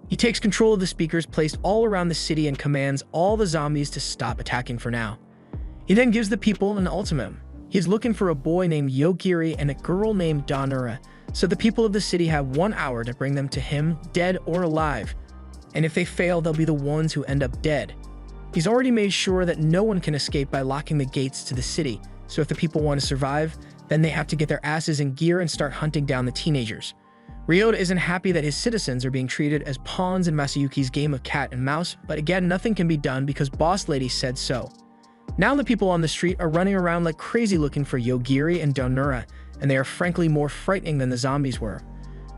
[SPEAKER 1] He takes control of the speakers placed all around the city and commands all the zombies to stop attacking for now. He then gives the people an ultimatum. He's looking for a boy named Yogiri and a girl named Daonura, so the people of the city have 1 hour to bring them to him, dead or alive. And if they fail, they'll be the ones who end up dead. He's already made sure that no one can escape by locking the gates to the city, so if the people want to survive, then they have to get their asses in gear and start hunting down the teenagers. Ryota isn't happy that his citizens are being treated as pawns in Masayuki's game of cat and mouse, but again, nothing can be done because Boss Lady said so. Now the people on the street are running around like crazy looking for Yogiri and Danura, and they are frankly more frightening than the zombies were.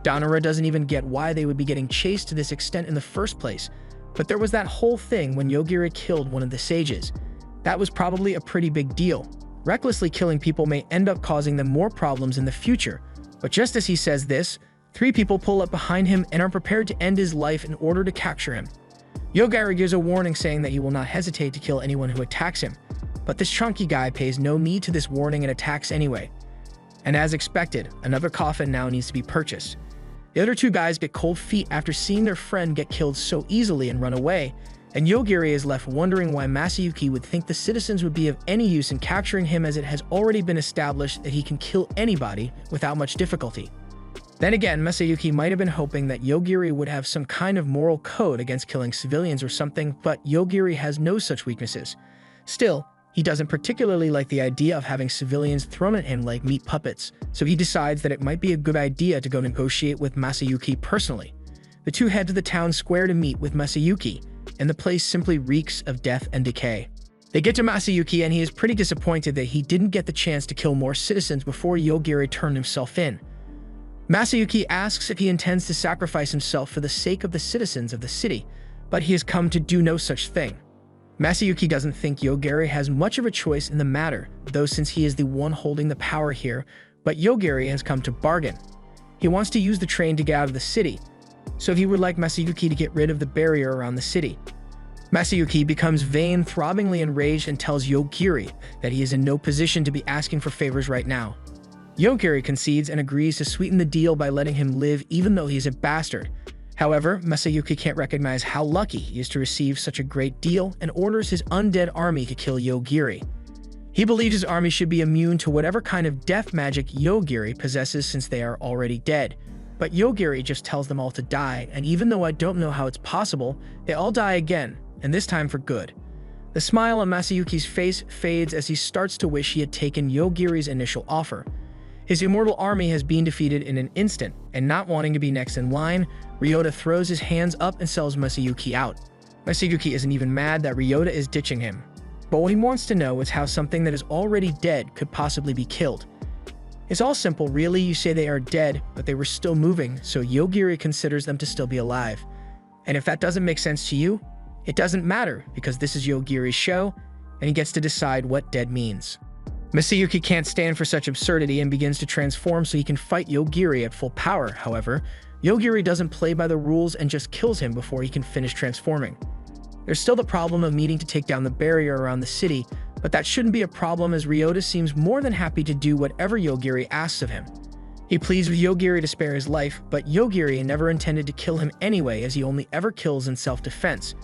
[SPEAKER 1] Danura doesn't even get why they would be getting chased to this extent in the first place, but there was that whole thing when Yogiri killed one of the sages. That was probably a pretty big deal. Recklessly killing people may end up causing them more problems in the future, but just as he says this, 3 people pull up behind him and are prepared to end his life in order to capture him. Yogiri gives a warning saying that he will not hesitate to kill anyone who attacks him, but this chunky guy pays no heed to this warning and attacks anyway. And as expected, another coffin now needs to be purchased. The other 2 guys get cold feet after seeing their friend get killed so easily and run away, and Yogiri is left wondering why Masayuki would think the citizens would be of any use in capturing him, as it has already been established that he can kill anybody without much difficulty. Then again, Masayuki might have been hoping that Yogiri would have some kind of moral code against killing civilians or something, but Yogiri has no such weaknesses. Still, he doesn't particularly like the idea of having civilians thrown at him like meat puppets, so he decides that it might be a good idea to go negotiate with Masayuki personally. The 2 head to the town square to meet with Masayuki, and the place simply reeks of death and decay. They get to Masayuki and he is pretty disappointed that he didn't get the chance to kill more citizens before Yogiri turned himself in. Masayuki asks if he intends to sacrifice himself for the sake of the citizens of the city, but he has come to do no such thing. Masayuki doesn't think Yogiri has much of a choice in the matter, though, since he is the one holding the power here, but Yogiri has come to bargain. He wants to use the train to get out of the city, so he would like Masayuki to get rid of the barrier around the city. Masayuki becomes vain, throbbingly enraged, and tells Yogiri that he is in no position to be asking for favors right now. Yogiri concedes and agrees to sweeten the deal by letting him live even though he is a bastard. However, Masayuki can't recognize how lucky he is to receive such a great deal and orders his undead army to kill Yogiri. He believes his army should be immune to whatever kind of death magic Yogiri possesses since they are already dead. But Yogiri just tells them all to die, and even though I don't know how it's possible, they all die again, and this time for good. The smile on Masayuki's face fades as he starts to wish he had taken Yogiri's initial offer. His immortal army has been defeated in an instant, and not wanting to be next in line, Ryota throws his hands up and sells Masayuki out. Masayuki isn't even mad that Ryota is ditching him, but what he wants to know is how something that is already dead could possibly be killed. It's all simple, really. You say they are dead, but they were still moving, so Yogiri considers them to still be alive. And if that doesn't make sense to you, it doesn't matter, because this is Yogiri's show, and he gets to decide what dead means. Masayuki can't stand for such absurdity and begins to transform so he can fight Yogiri at full power. However, Yogiri doesn't play by the rules and just kills him before he can finish transforming. There's still the problem of needing to take down the barrier around the city, but that shouldn't be a problem as Ryota seems more than happy to do whatever Yogiri asks of him. He pleads with Yogiri to spare his life, but Yogiri never intended to kill him anyway, as he only ever kills in self-defense.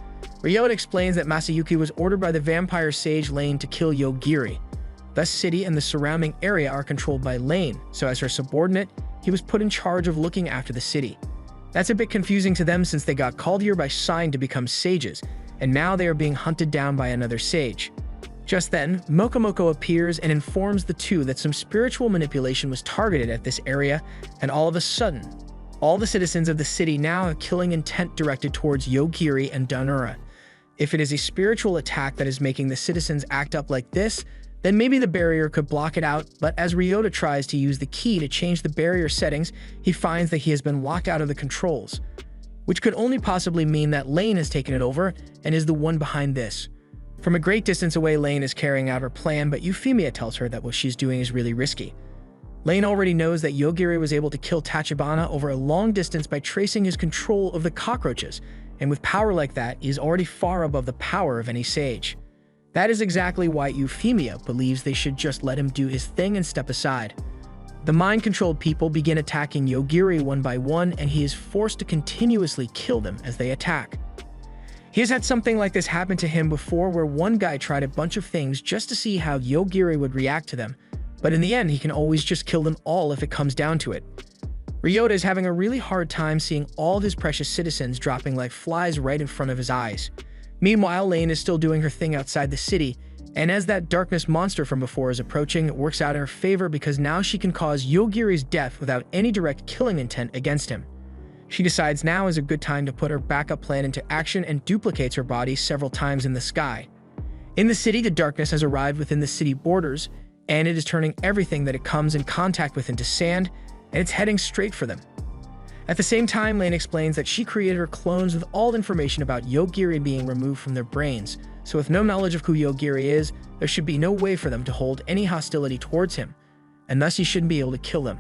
[SPEAKER 1] Ryota explains that Masayuki was ordered by the vampire sage Lane to kill Yogiri. The city and the surrounding area are controlled by Lane, so as her subordinate, he was put in charge of looking after the city. That's a bit confusing to them since they got called here by Sign to become sages, and now they are being hunted down by another sage. Just then, Mokomoko appears and informs the 2 that some spiritual manipulation was targeted at this area, and all of a sudden, all the citizens of the city now have killing intent directed towards Yogiri and Danura. If it is a spiritual attack that is making the citizens act up like this, then maybe the barrier could block it out, but as Ryota tries to use the key to change the barrier settings, he finds that he has been locked out of the controls, which could only possibly mean that Lane has taken it over and is the one behind this. From a great distance away, Lane is carrying out her plan, but Euphemia tells her that what she's doing is really risky. Lane already knows that Yogiri was able to kill Tachibana over a long distance by tracing his control of the cockroaches, and with power like that, he is already far above the power of any sage. That is exactly why Euphemia believes they should just let him do his thing and step aside. The mind-controlled people begin attacking Yogiri one by one, and he is forced to continuously kill them as they attack. He has had something like this happen to him before, where one guy tried a bunch of things just to see how Yogiri would react to them, but in the end he can always just kill them all if it comes down to it. Ryota is having a really hard time seeing all of his precious citizens dropping like flies right in front of his eyes. Meanwhile, Lane is still doing her thing outside the city, and as that darkness monster from before is approaching, it works out in her favor because now she can cause Yogiri's death without any direct killing intent against him. She decides now is a good time to put her backup plan into action and duplicates her body several times in the sky. In the city, the darkness has arrived within the city borders, and it is turning everything that it comes in contact with into sand, and it's heading straight for them. At the same time, Lane explains that she created her clones with all information about Yogiri being removed from their brains, so with no knowledge of who Yogiri is, there should be no way for them to hold any hostility towards him, and thus he shouldn't be able to kill them.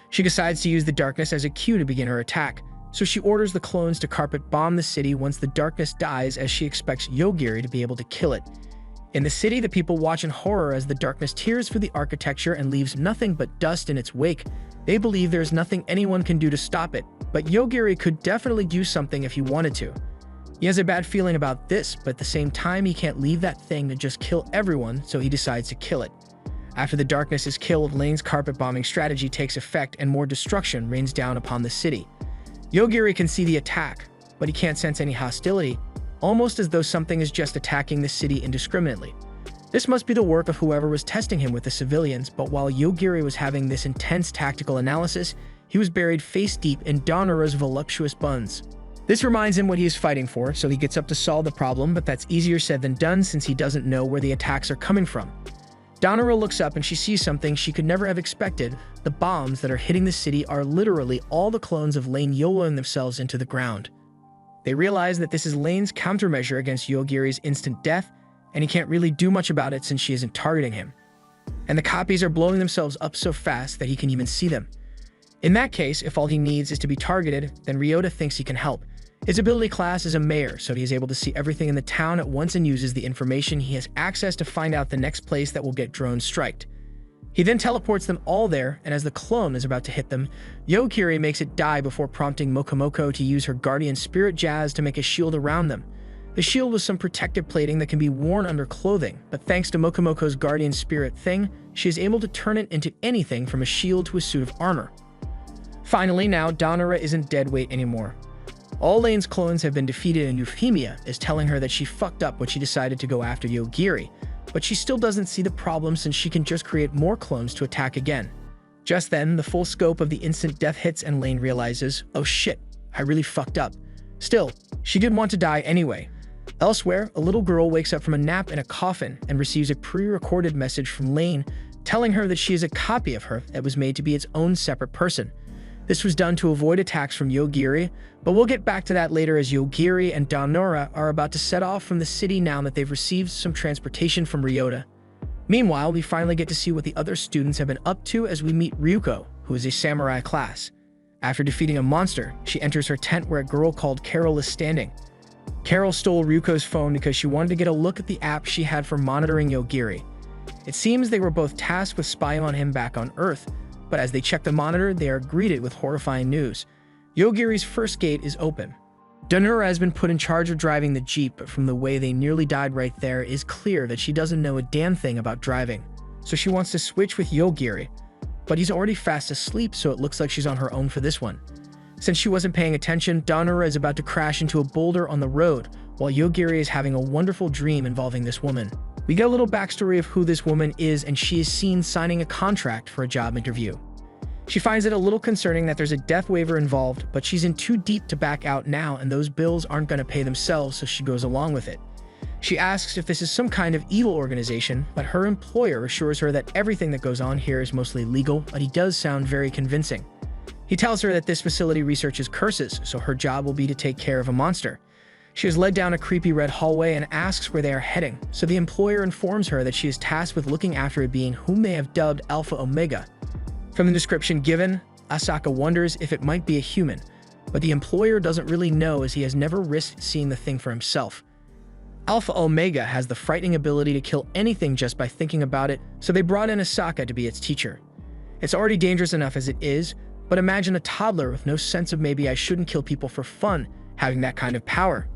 [SPEAKER 1] She decides to use the darkness as a cue to begin her attack, so she orders the clones to carpet bomb the city once the darkness dies, as she expects Yogiri to be able to kill it. In the city, the people watch in horror as the darkness tears through the architecture and leaves nothing but dust in its wake. They believe there's nothing anyone can do to stop it, but Yogiri could definitely do something if he wanted to. He has a bad feeling about this, but at the same time he can't leave that thing to just kill everyone, so he decides to kill it. After the darkness is killed, Lane's carpet bombing strategy takes effect and more destruction rains down upon the city. Yogiri can see the attack, but he can't sense any hostility, almost as though something is just attacking the city indiscriminately. This must be the work of whoever was testing him with the civilians, but while Yogiri was having this intense tactical analysis, he was buried face deep in Donnora's voluptuous buns. This reminds him what he is fighting for, so he gets up to solve the problem, but that's easier said than done since he doesn't know where the attacks are coming from. Donnora looks up and she sees something she could never have expected. The bombs that are hitting the city are literally all the clones of Lane YOLOing themselves into the ground. They realize that this is Lane's countermeasure against Yogiri's instant death, and he can't really do much about it since she isn't targeting him. And the copies are blowing themselves up so fast that he can even see them. In that case, if all he needs is to be targeted, then Ryota thinks he can help. His ability class is a mayor, so he is able to see everything in the town at once and uses the information he has access to find out the next place that will get drone striked. He then teleports them all there, and as the clone is about to hit them, Yogiri makes it die before prompting Mokomoko to use her guardian spirit jazz to make a shield around them. The shield was some protective plating that can be worn under clothing, but thanks to Mokomoko's guardian spirit thing, she is able to turn it into anything from a shield to a suit of armor. Finally, now Donnora isn't dead weight anymore. All Lane's clones have been defeated, and Euphemia is telling her that she fucked up when she decided to go after Yogiri, but she still doesn't see the problem since she can just create more clones to attack again. Just then, the full scope of the instant death hits and Lane realizes, oh shit, I really fucked up. Still, she didn't want to die anyway. Elsewhere, a little girl wakes up from a nap in a coffin and receives a pre-recorded message from Lane telling her that she is a copy of her that was made to be its own separate person. This was done to avoid attacks from Yogiri, but we'll get back to that later as Yogiri and Donnora are about to set off from the city now that they've received some transportation from Ryota. Meanwhile, we finally get to see what the other students have been up to as we meet Ryuko, who is a samurai class. After defeating a monster, she enters her tent where a girl called Carol is standing. Carol stole Ryuko's phone because she wanted to get a look at the app she had for monitoring Yogiri. It seems they were both tasked with spying on him back on Earth, but as they check the monitor, they are greeted with horrifying news. Yogiri's first gate is open. Donnora has been put in charge of driving the Jeep, but from the way they nearly died right there, it is clear that she doesn't know a damn thing about driving. So she wants to switch with Yogiri, but he's already fast asleep, so it looks like she's on her own for this one. Since she wasn't paying attention, Donnora is about to crash into a boulder on the road, while Yogiri is having a wonderful dream involving this woman. We get a little backstory of who this woman is, and she is seen signing a contract for a job interview. She finds it a little concerning that there's a death waiver involved, but she's in too deep to back out now, and those bills aren't going to pay themselves, so she goes along with it. She asks if this is some kind of evil organization, but her employer assures her that everything that goes on here is mostly legal, but he does sound very convincing. He tells her that this facility researches curses, so her job will be to take care of a monster. She is led down a creepy red hallway and asks where they are heading, so the employer informs her that she is tasked with looking after a being whom they have dubbed Alpha Omega. From the description given, Asaka wonders if it might be a human, but the employer doesn't really know as he has never risked seeing the thing for himself. Alpha Omega has the frightening ability to kill anything just by thinking about it, so they brought in Asaka to be its teacher. It's already dangerous enough as it is, but imagine a toddler with no sense of maybe I shouldn't kill people for fun, having that kind of power.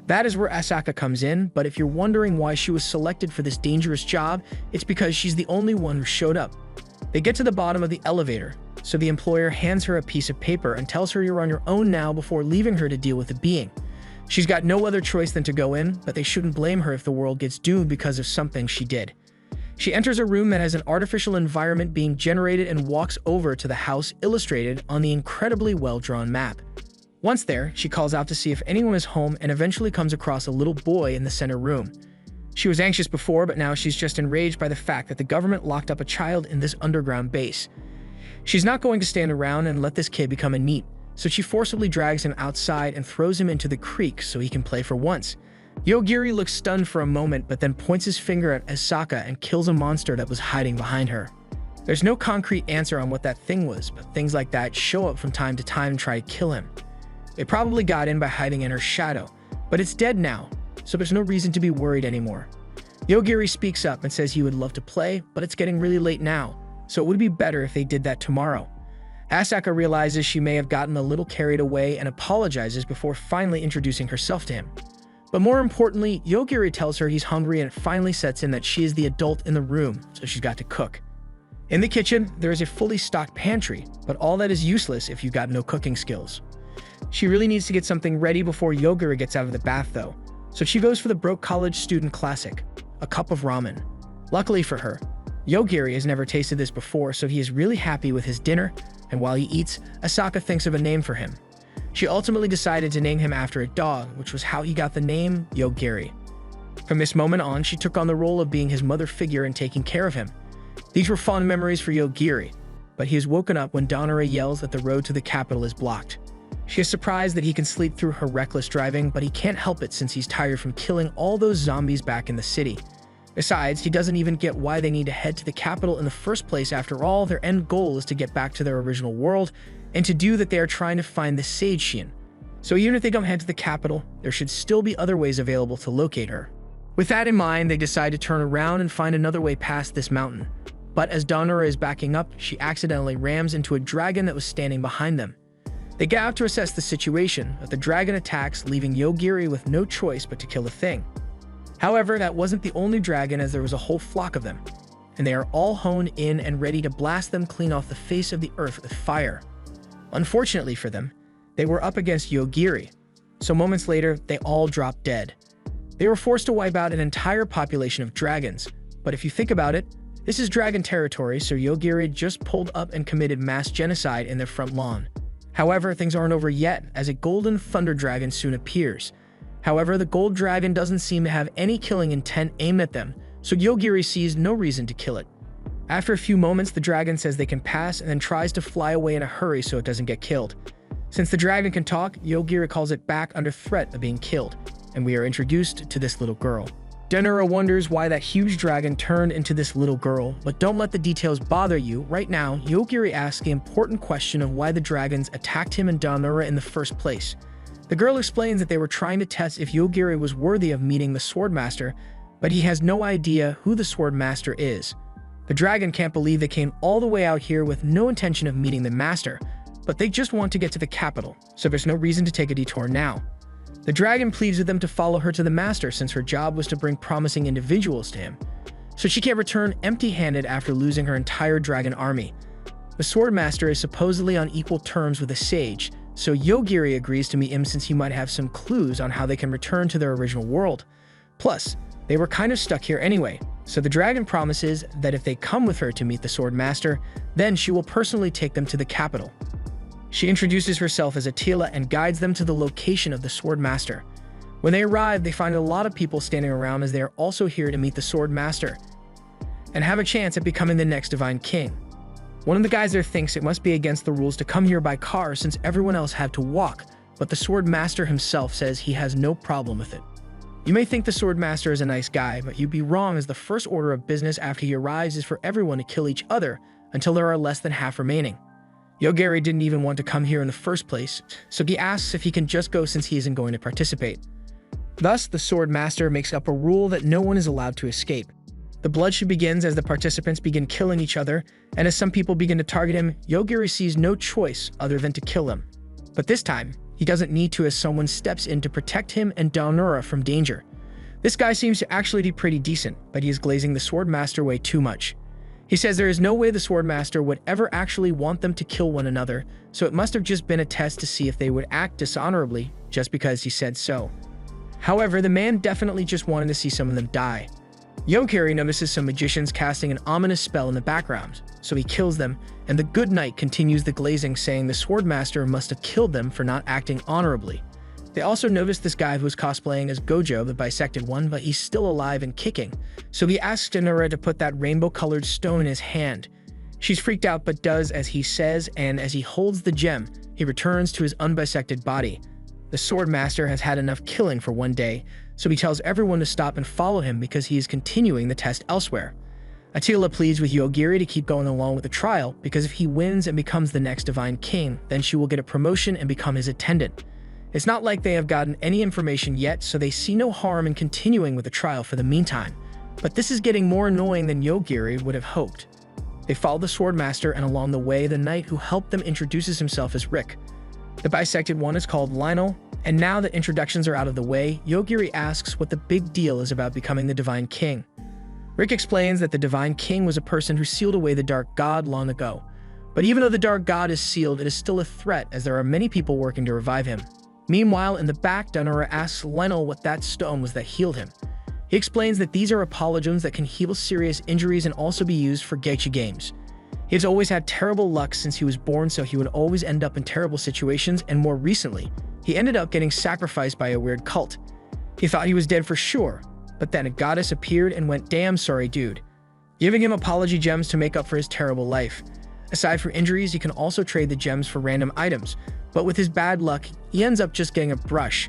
[SPEAKER 1] That is where Asaka comes in, but if you're wondering why she was selected for this dangerous job, it's because she's the only one who showed up. They get to the bottom of the elevator, so the employer hands her a piece of paper and tells her you're on your own now before leaving her to deal with the being. She's got no other choice than to go in, but they shouldn't blame her if the world gets doomed because of something she did. She enters a room that has an artificial environment being generated and walks over to the house illustrated on the incredibly well-drawn map. Once there, she calls out to see if anyone is home and eventually comes across a little boy in the center room. She was anxious before, but now she's just enraged by the fact that the government locked up a child in this underground base. She's not going to stand around and let this kid become a NEET, so she forcibly drags him outside and throws him into the creek so he can play for once. Yogiri looks stunned for a moment, but then points his finger at Asaka and kills a monster that was hiding behind her. There's no concrete answer on what that thing was, but things like that show up from time to time and try to kill him. It probably got in by hiding in her shadow, but it's dead now, so there's no reason to be worried anymore. Yogiri speaks up and says he would love to play, but it's getting really late now, so it would be better if they did that tomorrow. Asaka realizes she may have gotten a little carried away and apologizes before finally introducing herself to him. But more importantly, Yogiri tells her he's hungry and it finally sets in that she is the adult in the room, so she's got to cook. In the kitchen, there is a fully stocked pantry, but all that is useless if you've got no cooking skills. She really needs to get something ready before Yogiri gets out of the bath though, so she goes for the broke college student classic, a cup of ramen. Luckily for her, Yogiri has never tasted this before, so he is really happy with his dinner, and while he eats, Asaka thinks of a name for him. She ultimately decided to name him after a dog, which was how he got the name Yogiri. From this moment on, she took on the role of being his mother figure and taking care of him. These were fond memories for Yogiri, but he is woken up when Donora yells that the road to the capital is blocked. She is surprised that he can sleep through her reckless driving, but he can't help it since he's tired from killing all those zombies back in the city. Besides, he doesn't even get why they need to head to the capital in the first place. After all, their end goal is to get back to their original world, and to do that they are trying to find the Sage Shiin. So even if they don't head to the capital, there should still be other ways available to locate her. With that in mind, they decide to turn around and find another way past this mountain. But as Donora is backing up, she accidentally rams into a dragon that was standing behind them. They get out to assess the situation, but the dragon attacks, leaving Yogiri with no choice but to kill the thing. However, that wasn't the only dragon, as there was a whole flock of them, and they are all honed in and ready to blast them clean off the face of the earth with fire. Unfortunately for them, they were up against Yogiri, so moments later, they all dropped dead. They were forced to wipe out an entire population of dragons, but if you think about it, this is dragon territory, so Yogiri just pulled up and committed mass genocide in their front lawn. However, things aren't over yet, as a golden thunder dragon soon appears. However, the gold dragon doesn't seem to have any killing intent aimed at them, so Yogiri sees no reason to kill it. After a few moments, the dragon says they can pass and then tries to fly away in a hurry so it doesn't get killed. Since the dragon can talk, Yogiri calls it back under threat of being killed, and we are introduced to this little girl. Donora wonders why that huge dragon turned into this little girl, but don't let the details bother you. Right now, Yogiri asks the important question of why the dragons attacked him and Donora in the first place. The girl explains that they were trying to test if Yogiri was worthy of meeting the Swordmaster, but he has no idea who the Swordmaster is. The dragon can't believe they came all the way out here with no intention of meeting the master, but they just want to get to the capital, so there's no reason to take a detour now. The dragon pleads with them to follow her to the master since her job was to bring promising individuals to him, so she can't return empty-handed after losing her entire dragon army. The Swordmaster is supposedly on equal terms with a sage, so Yogiri agrees to meet him since he might have some clues on how they can return to their original world. Plus, they were kind of stuck here anyway, so the dragon promises that if they come with her to meet the Swordmaster, then she will personally take them to the capital. She introduces herself as Attila and guides them to the location of the Swordmaster. When they arrive, they find a lot of people standing around as they are also here to meet the Swordmaster and have a chance at becoming the next Divine King. One of the guys there thinks it must be against the rules to come here by car since everyone else had to walk, but the Swordmaster himself says he has no problem with it. You may think the Swordmaster is a nice guy, but you'd be wrong, as the first order of business after he arrives is for everyone to kill each other until there are less than half remaining. Yogiri didn't even want to come here in the first place, so he asks if he can just go since he isn't going to participate. Thus, the Swordmaster makes up a rule that no one is allowed to escape. The bloodshed begins as the participants begin killing each other, and as some people begin to target him, Yogiri sees no choice other than to kill them. But this time, he doesn't need to, as someone steps in to protect him and Donora from danger. This guy seems to actually be pretty decent, but he is glazing the Swordmaster way too much. He says there is no way the Swordmaster would ever actually want them to kill one another, so it must have just been a test to see if they would act dishonorably just because he said so. However, the man definitely just wanted to see some of them die. Yogiri notices some magicians casting an ominous spell in the background, so he kills them, and the good knight continues the glazing, saying the Swordmaster must have killed them for not acting honorably. They also noticed this guy who was cosplaying as Gojo, the bisected one, but he's still alive and kicking. So he asks Donora to put that rainbow-colored stone in his hand. She's freaked out but does as he says, and as he holds the gem, he returns to his unbisected body. The Sword Master has had enough killing for one day, so he tells everyone to stop and follow him because he is continuing the test elsewhere. Attila pleads with Yogiri to keep going along with the trial because if he wins and becomes the next Divine King, then she will get a promotion and become his attendant. It's not like they have gotten any information yet, so they see no harm in continuing with the trial for the meantime. But this is getting more annoying than Yogiri would have hoped. They follow the Sword Master, and along the way, the knight who helped them introduces himself as Rick. The bisected one is called Lionel, and now that introductions are out of the way, Yogiri asks what the big deal is about becoming the Divine King. Rick explains that the Divine King was a person who sealed away the Dark God long ago. But even though the Dark God is sealed, it is still a threat as there are many people working to revive him. Meanwhile, in the back, Donora asks Lionel what that stone was that healed him. He explains that these are apologems that can heal serious injuries and also be used for gacha games. He has always had terrible luck since he was born, so he would always end up in terrible situations, and more recently, he ended up getting sacrificed by a weird cult. He thought he was dead for sure, but then a goddess appeared and went, "Damn sorry dude," giving him apology gems to make up for his terrible life. Aside from injuries, he can also trade the gems for random items, but with his bad luck, he ends up just getting a brush.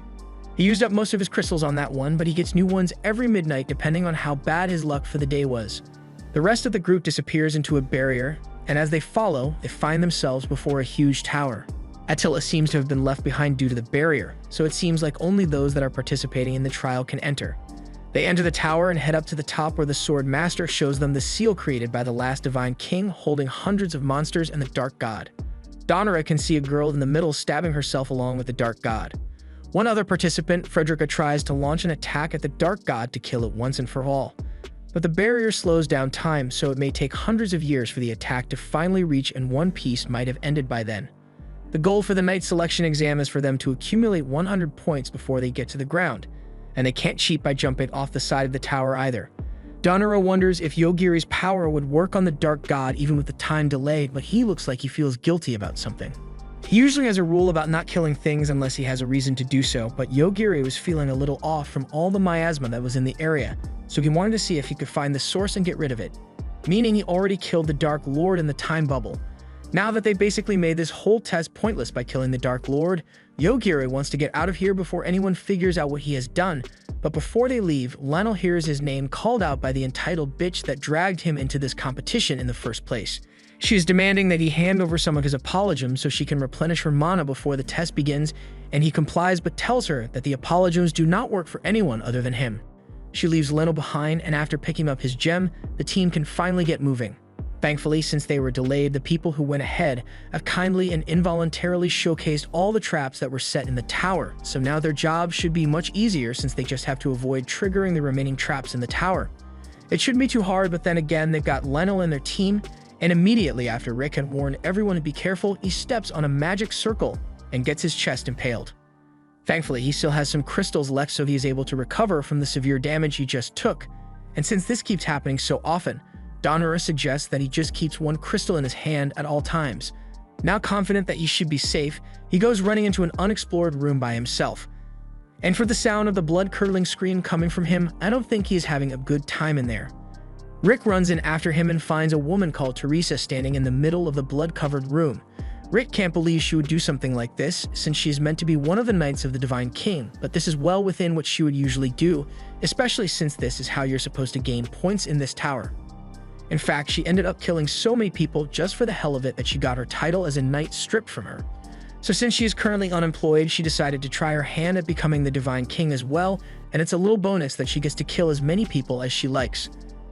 [SPEAKER 1] He used up most of his crystals on that one, but he gets new ones every midnight depending on how bad his luck for the day was. The rest of the group disappears into a barrier, and as they follow, they find themselves before a huge tower. Attila seems to have been left behind due to the barrier, so it seems like only those that are participating in the trial can enter. They enter the tower and head up to the top where the Sword Master shows them the seal created by the last Divine King holding hundreds of monsters and the Dark God. Donora can see a girl in the middle stabbing herself along with the Dark God. One other participant, Frederica, tries to launch an attack at the Dark God to kill it once and for all. But the barrier slows down time, so it may take hundreds of years for the attack to finally reach, and one piece might have ended by then. The goal for the night selection exam is for them to accumulate 100 points before they get to the ground, and they can't cheat by jumping off the side of the tower either. Donora wonders if Yogiri's power would work on the Dark God even with the time delayed, but he looks like he feels guilty about something. He usually has a rule about not killing things unless he has a reason to do so, but Yogiri was feeling a little off from all the miasma that was in the area, so he wanted to see if he could find the source and get rid of it, meaning he already killed the Dark Lord in the time bubble. Now that they basically made this whole test pointless by killing the Dark Lord, Yogiri wants to get out of here before anyone figures out what he has done, but before they leave, Lionel hears his name called out by the entitled bitch that dragged him into this competition in the first place. She is demanding that he hand over some of his apologems so she can replenish her mana before the test begins, and he complies but tells her that the apologems do not work for anyone other than him. She leaves Lionel behind, and after picking up his gem, the team can finally get moving. Thankfully, since they were delayed, the people who went ahead have kindly and involuntarily showcased all the traps that were set in the tower, so now their job should be much easier since they just have to avoid triggering the remaining traps in the tower. It shouldn't be too hard, but then again, they've got Lionel and their team, and immediately after Rick had warned everyone to be careful, he steps on a magic circle and gets his chest impaled. Thankfully, he still has some crystals left, so he is able to recover from the severe damage he just took, and since this keeps happening so often, Donora suggests that he just keeps one crystal in his hand at all times. Now confident that he should be safe, he goes running into an unexplored room by himself. And for the sound of the blood-curdling scream coming from him, I don't think he is having a good time in there. Rick runs in after him and finds a woman called Teresa standing in the middle of the blood-covered room. Rick can't believe she would do something like this, since she is meant to be one of the Knights of the Divine King, but this is well within what she would usually do, especially since this is how you're supposed to gain points in this tower. In fact, she ended up killing so many people just for the hell of it that she got her title as a knight stripped from her. So since she is currently unemployed, she decided to try her hand at becoming the Divine King as well, and it's a little bonus that she gets to kill as many people as she likes.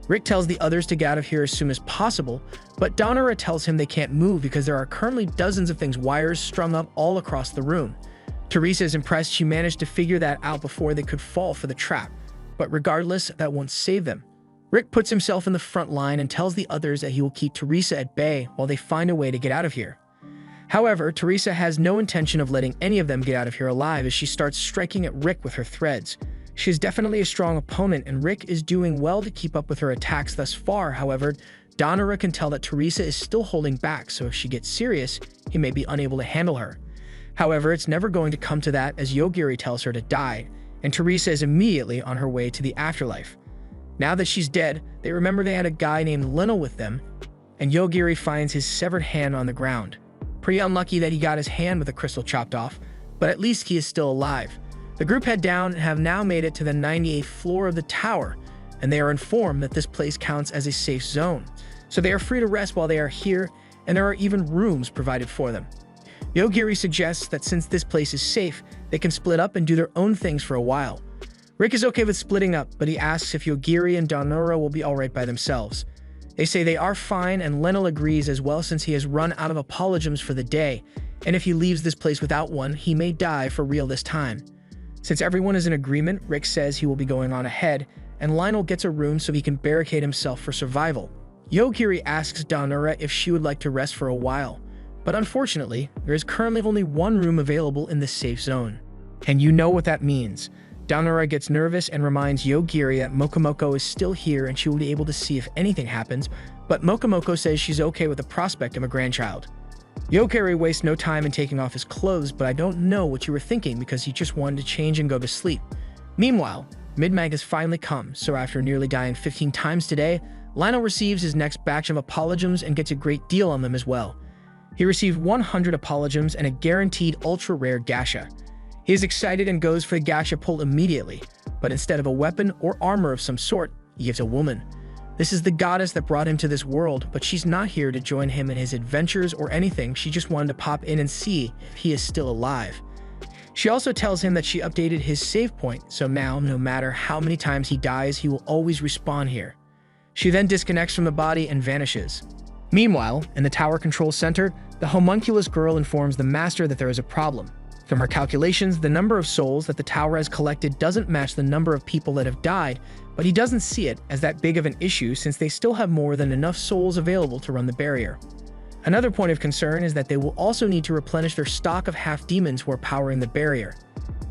[SPEAKER 1] Rick tells the others to get out of here as soon as possible, but Donora tells him they can't move because there are currently dozens of things wires strung up all across the room. Teresa is impressed she managed to figure that out before they could fall for the trap, but regardless, that won't save them. Rick puts himself in the front line and tells the others that he will keep Teresa at bay while they find a way to get out of here. However, Teresa has no intention of letting any of them get out of here alive as she starts striking at Rick with her threads. She is definitely a strong opponent, and Rick is doing well to keep up with her attacks thus far. However, Donora can tell that Teresa is still holding back, so if she gets serious, he may be unable to handle her. However, it's never going to come to that as Yogiri tells her to die, and Teresa is immediately on her way to the afterlife. Now that she's dead, they remember they had a guy named Lionel with them, and Yogiri finds his severed hand on the ground. Pretty unlucky that he got his hand with a crystal chopped off, but at least he is still alive. The group head down and have now made it to the 98th floor of the tower, and they are informed that this place counts as a safe zone, so they are free to rest while they are here, and there are even rooms provided for them. Yogiri suggests that since this place is safe, they can split up and do their own things for a while. Rick is okay with splitting up, but he asks if Yogiri and Daonora will be alright by themselves. They say they are fine, and Lionel agrees as well since he has run out of apologems for the day, and if he leaves this place without one, he may die for real this time. Since everyone is in agreement, Rick says he will be going on ahead, and Lionel gets a room so he can barricade himself for survival. Yogiri asks Daonora if she would like to rest for a while, but unfortunately, there is currently only one room available in this safe zone. And you know what that means. Daonora gets nervous and reminds Yogiri that Mokomoko is still here and she will be able to see if anything happens, but Mokomoko says she's okay with the prospect of a grandchild. Yogiri wastes no time in taking off his clothes, but I don't know what you were thinking because he just wanted to change and go to sleep. Meanwhile, Mid-Mag has finally come, so after nearly dying 15 times today, Lionel receives his next batch of apologems and gets a great deal on them as well. He received 100 apologems and a guaranteed ultra-rare gacha. He is excited and goes for the gacha pull immediately, but instead of a weapon or armor of some sort, he gives a woman. This is the goddess that brought him to this world, but she's not here to join him in his adventures or anything. She just wanted to pop in and see if he is still alive. She also tells him that she updated his save point, so now, no matter how many times he dies, he will always respawn here. She then disconnects from the body and vanishes. Meanwhile, in the tower control center, the homunculus girl informs the master that there is a problem. From her calculations, the number of souls that the tower has collected doesn't match the number of people that have died, but he doesn't see it as that big of an issue since they still have more than enough souls available to run the barrier. Another point of concern is that they will also need to replenish their stock of half-demons who are powering the barrier.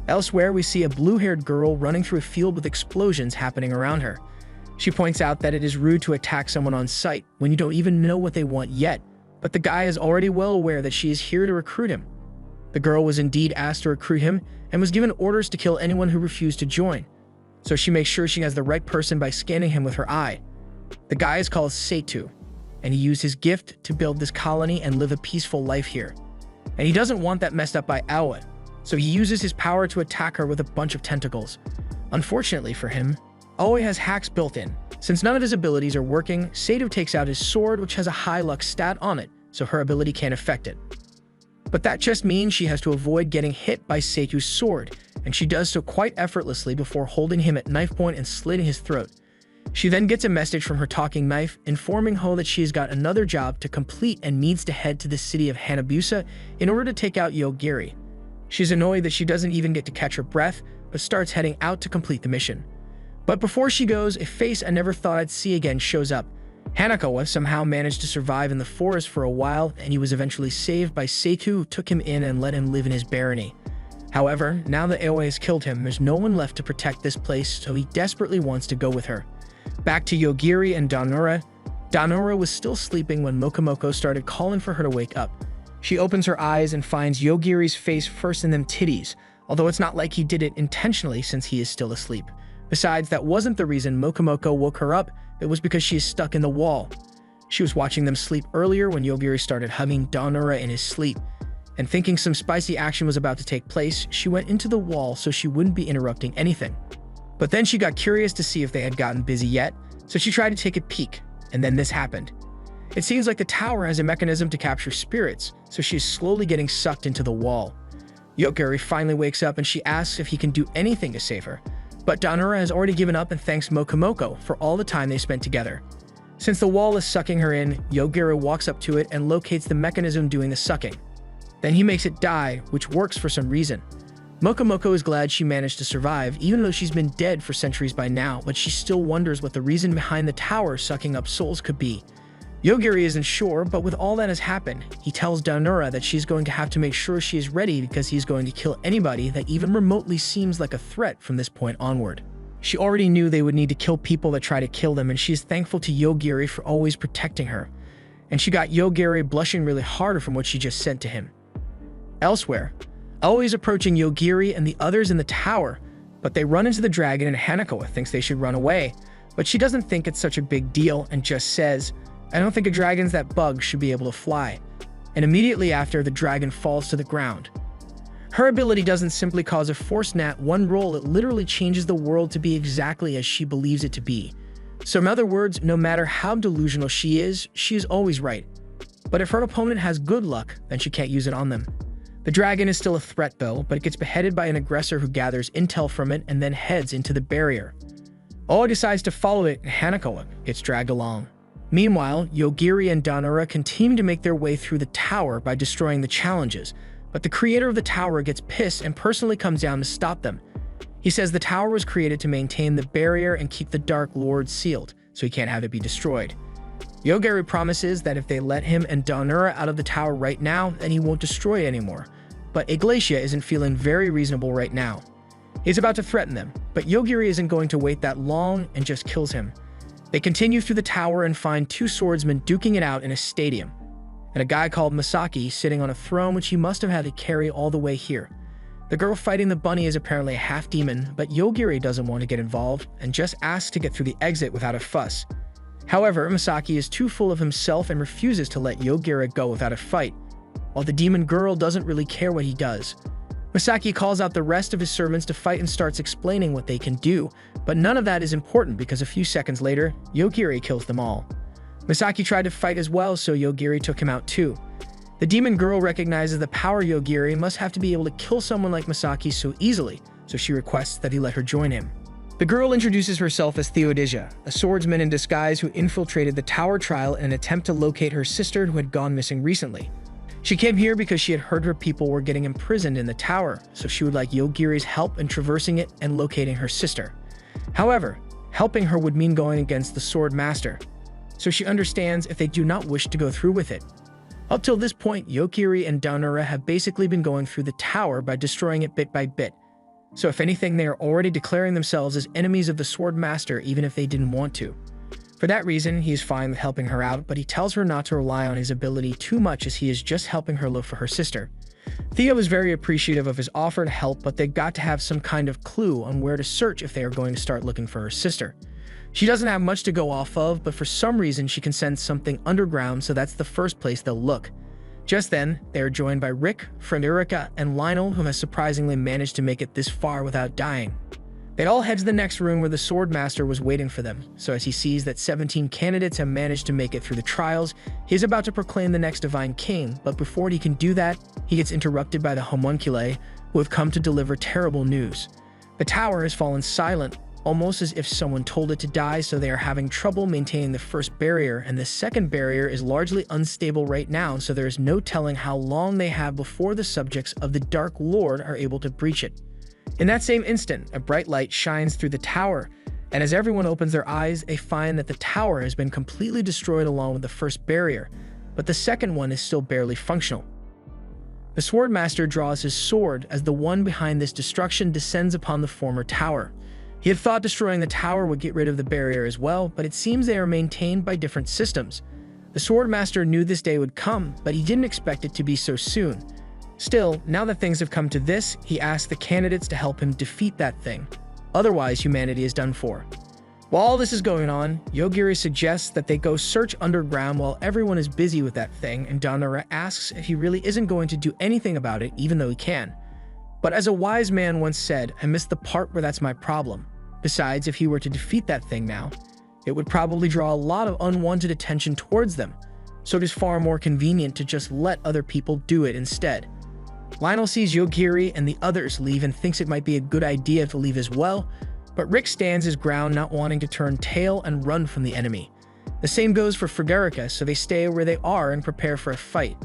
[SPEAKER 1] Elsewhere, we see a blue-haired girl running through a field with explosions happening around her. She points out that it is rude to attack someone on sight when you don't even know what they want yet, but the guy is already well aware that she is here to recruit him. The girl was indeed asked to recruit him and was given orders to kill anyone who refused to join, so she makes sure she has the right person by scanning him with her eye. The guy is called Seitu, and he used his gift to build this colony and live a peaceful life here. And he doesn't want that messed up by Aoi, so he uses his power to attack her with a bunch of tentacles. Unfortunately for him, Aoi has hacks built in. Since none of his abilities are working, Seitu takes out his sword, which has a high luck stat on it, so her ability can't affect it. But that just means she has to avoid getting hit by Seitu's sword, and she does so quite effortlessly before holding him at knife point and slitting his throat. She then gets a message from her talking knife informing Ho that she has got another job to complete and needs to head to the city of Hanabusa in order to take out Yogiri. She's annoyed that she doesn't even get to catch her breath, but starts heading out to complete the mission. But before she goes, a face I never thought I'd see again shows up. Hanakawa somehow managed to survive in the forest for a while, and he was eventually saved by Seitu, who took him in and let him live in his barony. However, now that Aoi has killed him, there's no one left to protect this place, so he desperately wants to go with her. Back to Yogiri and Daonora. Daonora was still sleeping when Mokomoko started calling for her to wake up. She opens her eyes and finds Yogiri's face first in them titties, although it's not like he did it intentionally since he is still asleep. Besides, that wasn't the reason Mokomoko woke her up, it was because she is stuck in the wall. She was watching them sleep earlier when Yogiri started hugging Daonora in his sleep, and thinking some spicy action was about to take place, she went into the wall so she wouldn't be interrupting anything. But then she got curious to see if they had gotten busy yet, so she tried to take a peek, and then this happened. It seems like the tower has a mechanism to capture spirits, so she is slowly getting sucked into the wall. Yogiri finally wakes up and she asks if he can do anything to save her, but Daonora has already given up and thanks Mokomoko for all the time they spent together. Since the wall is sucking her in, Yogiri walks up to it and locates the mechanism doing the sucking. Then he makes it die, which works for some reason. Mokomoko is glad she managed to survive, even though she's been dead for centuries by now, but she still wonders what the reason behind the tower sucking up souls could be. Yogiri isn't sure, but with all that has happened, he tells Daonora that she's going to have to make sure she is ready because he's going to kill anybody that even remotely seems like a threat from this point onward. She already knew they would need to kill people that try to kill them, and she's thankful to Yogiri for always protecting her. And she got Yogiri blushing really hard from what she just said to him. Elsewhere, always approaching Yogiri and the others in the tower, but they run into the dragon and Hanako thinks they should run away, but she doesn't think it's such a big deal and just says, "I don't think a dragon's that bug should be able to fly." And immediately after, the dragon falls to the ground. Her ability doesn't simply cause a Force Nat 1 roll, it literally changes the world to be exactly as she believes it to be. So in other words, no matter how delusional she is always right. But if her opponent has good luck, then she can't use it on them. The dragon is still a threat though, but it gets beheaded by an aggressor who gathers intel from it and then heads into the barrier. Oa decides to follow it and Hanako gets dragged along. Meanwhile, Yogiri and Danura continue to make their way through the tower by destroying the challenges, but the creator of the tower gets pissed and personally comes down to stop them. He says the tower was created to maintain the barrier and keep the Dark Lord sealed, so he can't have it be destroyed. Yogiri promises that if they let him and Danura out of the tower right now, then he won't destroy it anymore. But Iglesia isn't feeling very reasonable right now. He's about to threaten them, but Yogiri isn't going to wait that long and just kills him. They continue through the tower and find two swordsmen duking it out in a stadium, and a guy called Masaki sitting on a throne which he must have had to carry all the way here. The girl fighting the bunny is apparently a half-demon, but Yogiri doesn't want to get involved and just asks to get through the exit without a fuss. However, Masaki is too full of himself and refuses to let Yogiri go without a fight, while the demon girl doesn't really care what he does. Masaki calls out the rest of his servants to fight and starts explaining what they can do, but none of that is important because a few seconds later, Yogiri kills them all. Masaki tried to fight as well, so Yogiri took him out too. The demon girl recognizes the power Yogiri must have to be able to kill someone like Masaki so easily, so she requests that he let her join him. The girl introduces herself as Theodisia, a swordsman in disguise who infiltrated the tower trial in an attempt to locate her sister who had gone missing recently. She came here because she had heard her people were getting imprisoned in the tower, so she would like Yogiri's help in traversing it and locating her sister. However, helping her would mean going against the Sword Master, so she understands if they do not wish to go through with it. Up till this point, Yogiri and Danura have basically been going through the tower by destroying it bit by bit. So if anything, they are already declaring themselves as enemies of the Sword Master even if they didn't want to. For that reason, he is fine with helping her out, but he tells her not to rely on his ability too much as he is just helping her look for her sister. Theo is very appreciative of his offer to help, but they got to have some kind of clue on where to search if they are going to start looking for her sister. She doesn't have much to go off of, but for some reason she can sense something underground, so that's the first place they'll look. Just then, they are joined by Rick, Frederica, and Lionel, who has surprisingly managed to make it this far without dying. They all head to the next room where the Sword Master was waiting for them, so as he sees that 17 candidates have managed to make it through the trials, he is about to proclaim the next Divine King, but before he can do that, he gets interrupted by the homunculi, who have come to deliver terrible news. The tower has fallen silent, almost as if someone told it to die, so they are having trouble maintaining the first barrier, and the second barrier is largely unstable right now, so there is no telling how long they have before the subjects of the Dark Lord are able to breach it. In that same instant, a bright light shines through the tower, and as everyone opens their eyes, they find that the tower has been completely destroyed along with the first barrier, but the second one is still barely functional. The Sword Master draws his sword as the one behind this destruction descends upon the former tower. He had thought destroying the tower would get rid of the barrier as well, but it seems they are maintained by different systems. The Sword Master knew this day would come, but he didn't expect it to be so soon. Still, now that things have come to this, he asks the candidates to help him defeat that thing. Otherwise, humanity is done for. While all this is going on, Yogiri suggests that they go search underground while everyone is busy with that thing, and Danura asks if he really isn't going to do anything about it, even though he can. But as a wise man once said, I missed the part where that's my problem. Besides, if he were to defeat that thing now, it would probably draw a lot of unwanted attention towards them, so it is far more convenient to just let other people do it instead. Lionel sees Yogiri and the others leave and thinks it might be a good idea to leave as well, but Rick stands his ground, not wanting to turn tail and run from the enemy. The same goes for Frederica, so they stay where they are and prepare for a fight.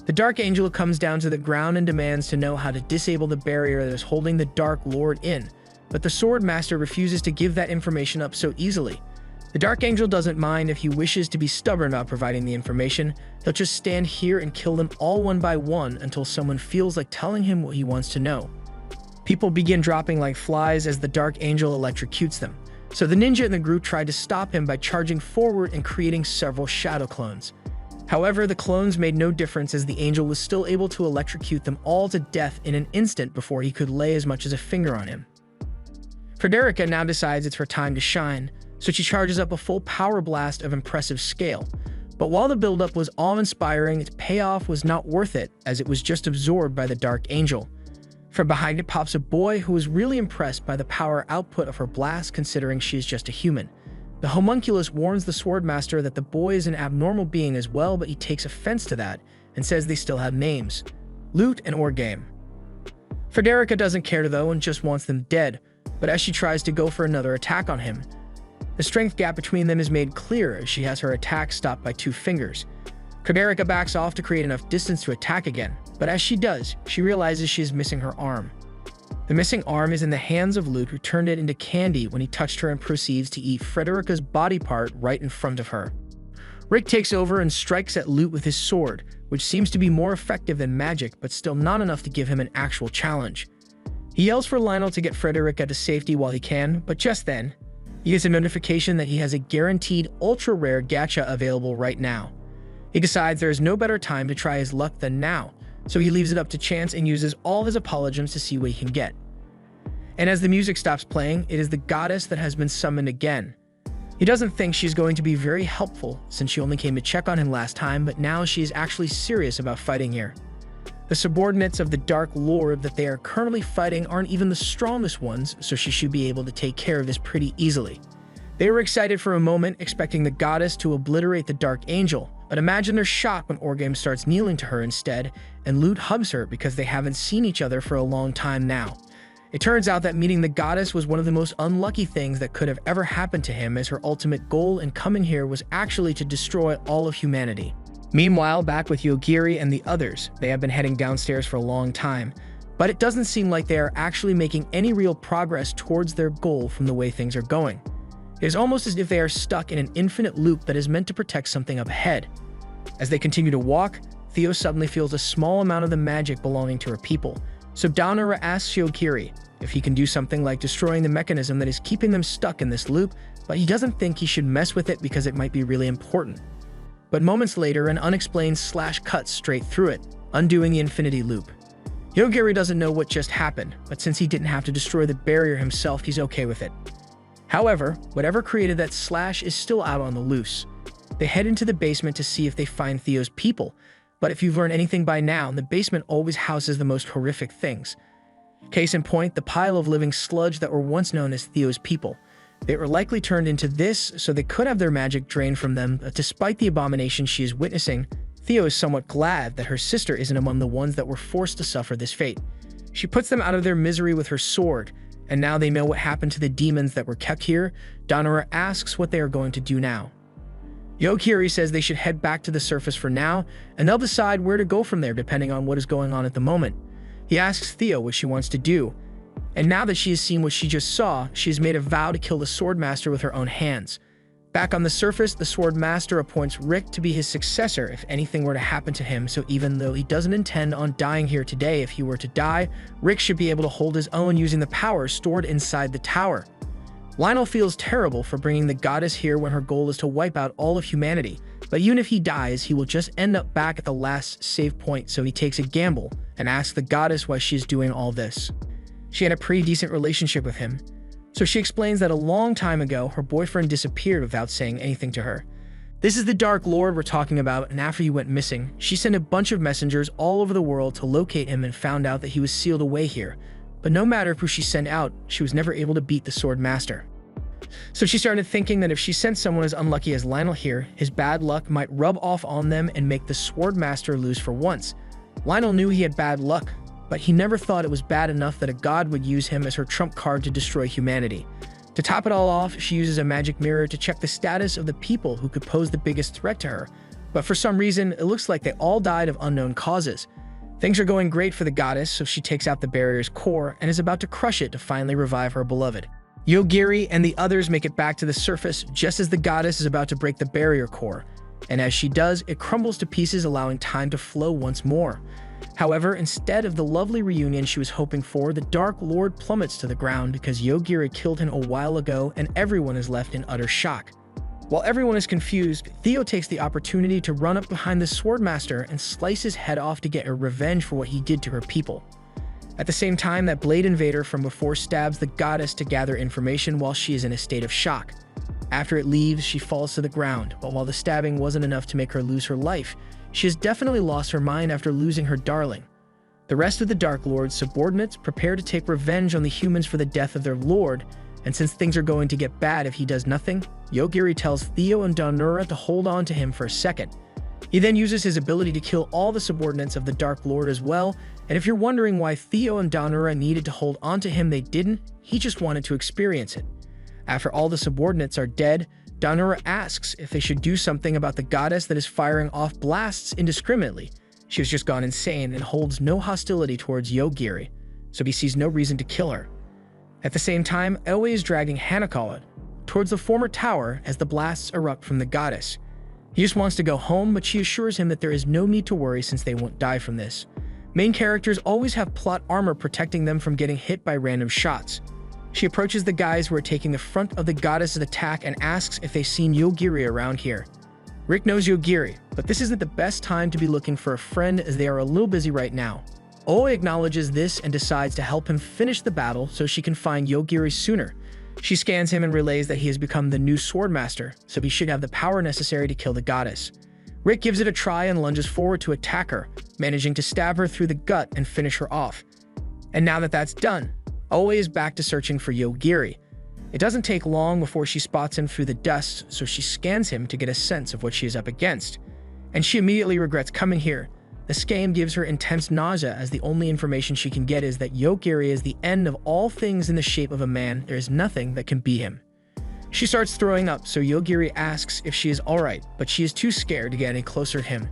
[SPEAKER 1] The Dark Angel comes down to the ground and demands to know how to disable the barrier that is holding the Dark Lord in, but the Sword Master refuses to give that information up so easily. The Dark Angel doesn't mind if he wishes to be stubborn about providing the information. He'll just stand here and kill them all one by one until someone feels like telling him what he wants to know. People begin dropping like flies as the Dark Angel electrocutes them, so the ninja in the group tried to stop him by charging forward and creating several shadow clones. However, the clones made no difference as the angel was still able to electrocute them all to death in an instant before he could lay as much as a finger on him. Frederica now decides it's her time to shine, so she charges up a full power blast of impressive scale. But while the buildup was awe-inspiring, its payoff was not worth it, as it was just absorbed by the Dark Angel. From behind it pops a boy who was really impressed by the power output of her blast, considering she is just a human. The homunculus warns the Swordmaster that the boy is an abnormal being as well, but he takes offense to that and says they still have names: Lute and Orgame. Frederica doesn't care though and just wants them dead, but as she tries to go for another attack on him, the strength gap between them is made clear as she has her attack stopped by 2 fingers. Frederica backs off to create enough distance to attack again, but as she does, she realizes she is missing her arm. The missing arm is in the hands of Lute, who turned it into candy when he touched her and proceeds to eat Frederica's body part right in front of her. Rick takes over and strikes at Lute with his sword, which seems to be more effective than magic, but still not enough to give him an actual challenge. He yells for Lionel to get Frederica to safety while he can, but just then, he gets a notification that he has a guaranteed ultra-rare gacha available right now. He decides there is no better time to try his luck than now, so he leaves it up to chance and uses all his apologems to see what he can get. And as the music stops playing, it is the goddess that has been summoned again. He doesn't think she's going to be very helpful since she only came to check on him last time, but now she is actually serious about fighting here. The subordinates of the Dark Lord that they are currently fighting aren't even the strongest ones, so she should be able to take care of this pretty easily. They were excited for a moment, expecting the goddess to obliterate the Dark Angel, but imagine their shock when Orgame starts kneeling to her instead, and Lute hugs her because they haven't seen each other for a long time now. It turns out that meeting the goddess was one of the most unlucky things that could have ever happened to him, as her ultimate goal in coming here was actually to destroy all of humanity. Meanwhile, back with Yogiri and the others, they have been heading downstairs for a long time, but it doesn't seem like they are actually making any real progress towards their goal from the way things are going. It is almost as if they are stuck in an infinite loop that is meant to protect something up ahead. As they continue to walk, Theo suddenly feels a small amount of the magic belonging to her people, so Daonara asks Yogiri if he can do something like destroying the mechanism that is keeping them stuck in this loop, but he doesn't think he should mess with it because it might be really important. But moments later, an unexplained slash cuts straight through it, undoing the infinity loop. Yogiri doesn't know what just happened, but since he didn't have to destroy the barrier himself, he's okay with it. However, whatever created that slash is still out on the loose. They head into the basement to see if they find Theo's people, but if you've learned anything by now, the basement always houses the most horrific things. Case in point, the pile of living sludge that were once known as Theo's people. They were likely turned into this, so they could have their magic drained from them, but despite the abomination she is witnessing, Theo is somewhat glad that her sister isn't among the ones that were forced to suffer this fate. She puts them out of their misery with her sword, and now they know what happened to the demons that were kept here. Daonara asks what they are going to do now. Yogiri says they should head back to the surface for now, and they'll decide where to go from there depending on what is going on at the moment. He asks Theo what she wants to do, and now that she has seen what she just saw, she has made a vow to kill the Swordmaster with her own hands. Back on the surface, the Swordmaster appoints Rick to be his successor if anything were to happen to him, so even though he doesn't intend on dying here today, if he were to die, Rick should be able to hold his own using the power stored inside the tower. Lionel feels terrible for bringing the goddess here when her goal is to wipe out all of humanity, but even if he dies, he will just end up back at the last save point, so he takes a gamble and asks the goddess why she is doing all this. She had a pretty decent relationship with him, so she explains that a long time ago, her boyfriend disappeared without saying anything to her. This is the Dark Lord we're talking about, and after he went missing, she sent a bunch of messengers all over the world to locate him and found out that he was sealed away here. But no matter who she sent out, she was never able to beat the Sword Master. So she started thinking that if she sent someone as unlucky as Lionel here, his bad luck might rub off on them and make the Sword Master lose for once. Lionel knew he had bad luck, but he never thought it was bad enough that a god would use him as her trump card to destroy humanity. To top it all off, she uses a magic mirror to check the status of the people who could pose the biggest threat to her. But for some reason, it looks like they all died of unknown causes. Things are going great for the goddess, so she takes out the barrier's core and is about to crush it to finally revive her beloved. Yogiri and the others make it back to the surface just as the goddess is about to break the barrier core, and as she does, it crumbles to pieces, allowing time to flow once more. However, instead of the lovely reunion she was hoping for, the Dark Lord plummets to the ground because Yogiri killed him a while ago and everyone is left in utter shock. While everyone is confused, Theo takes the opportunity to run up behind the Swordmaster and slice his head off to get her revenge for what he did to her people. At the same time, that Blade Invader from before stabs the goddess to gather information while she is in a state of shock. After it leaves, she falls to the ground, but while the stabbing wasn't enough to make her lose her life, she has definitely lost her mind after losing her darling. The rest of the Dark Lord's subordinates prepare to take revenge on the humans for the death of their lord, and since things are going to get bad if he does nothing, Yogiri tells Theo and Danura to hold on to him for a second. He then uses his ability to kill all the subordinates of the Dark Lord as well, and if you're wondering why Theo and Danura needed to hold on to him, they didn't. He just wanted to experience it. After all the subordinates are dead, Danura asks if they should do something about the goddess that is firing off blasts indiscriminately. She has just gone insane and holds no hostility towards Yogiri, so he sees no reason to kill her. At the same time, Aoi is dragging Hanakawa towards the former tower as the blasts erupt from the goddess. He just wants to go home, but she assures him that there is no need to worry since they won't die from this. Main characters always have plot armor protecting them from getting hit by random shots. She approaches the guys who are taking the front of the goddess's attack and asks if they've seen Yogiri around here. Rick knows Yogiri, but this isn't the best time to be looking for a friend as they are a little busy right now. Aoi acknowledges this and decides to help him finish the battle so she can find Yogiri sooner. She scans him and relays that he has become the new Swordmaster, so he should have the power necessary to kill the goddess. Rick gives it a try and lunges forward to attack her, managing to stab her through the gut and finish her off. And now that that's done, Aoi is back to searching for Yogiri. It doesn't take long before she spots him through the dust, so she scans him to get a sense of what she is up against. And she immediately regrets coming here. The scan gives her intense nausea as the only information she can get is that Yogiri is the end of all things in the shape of a man. There is nothing that can beat him. She starts throwing up, so Yogiri asks if she is alright, but she is too scared to get any closer to him.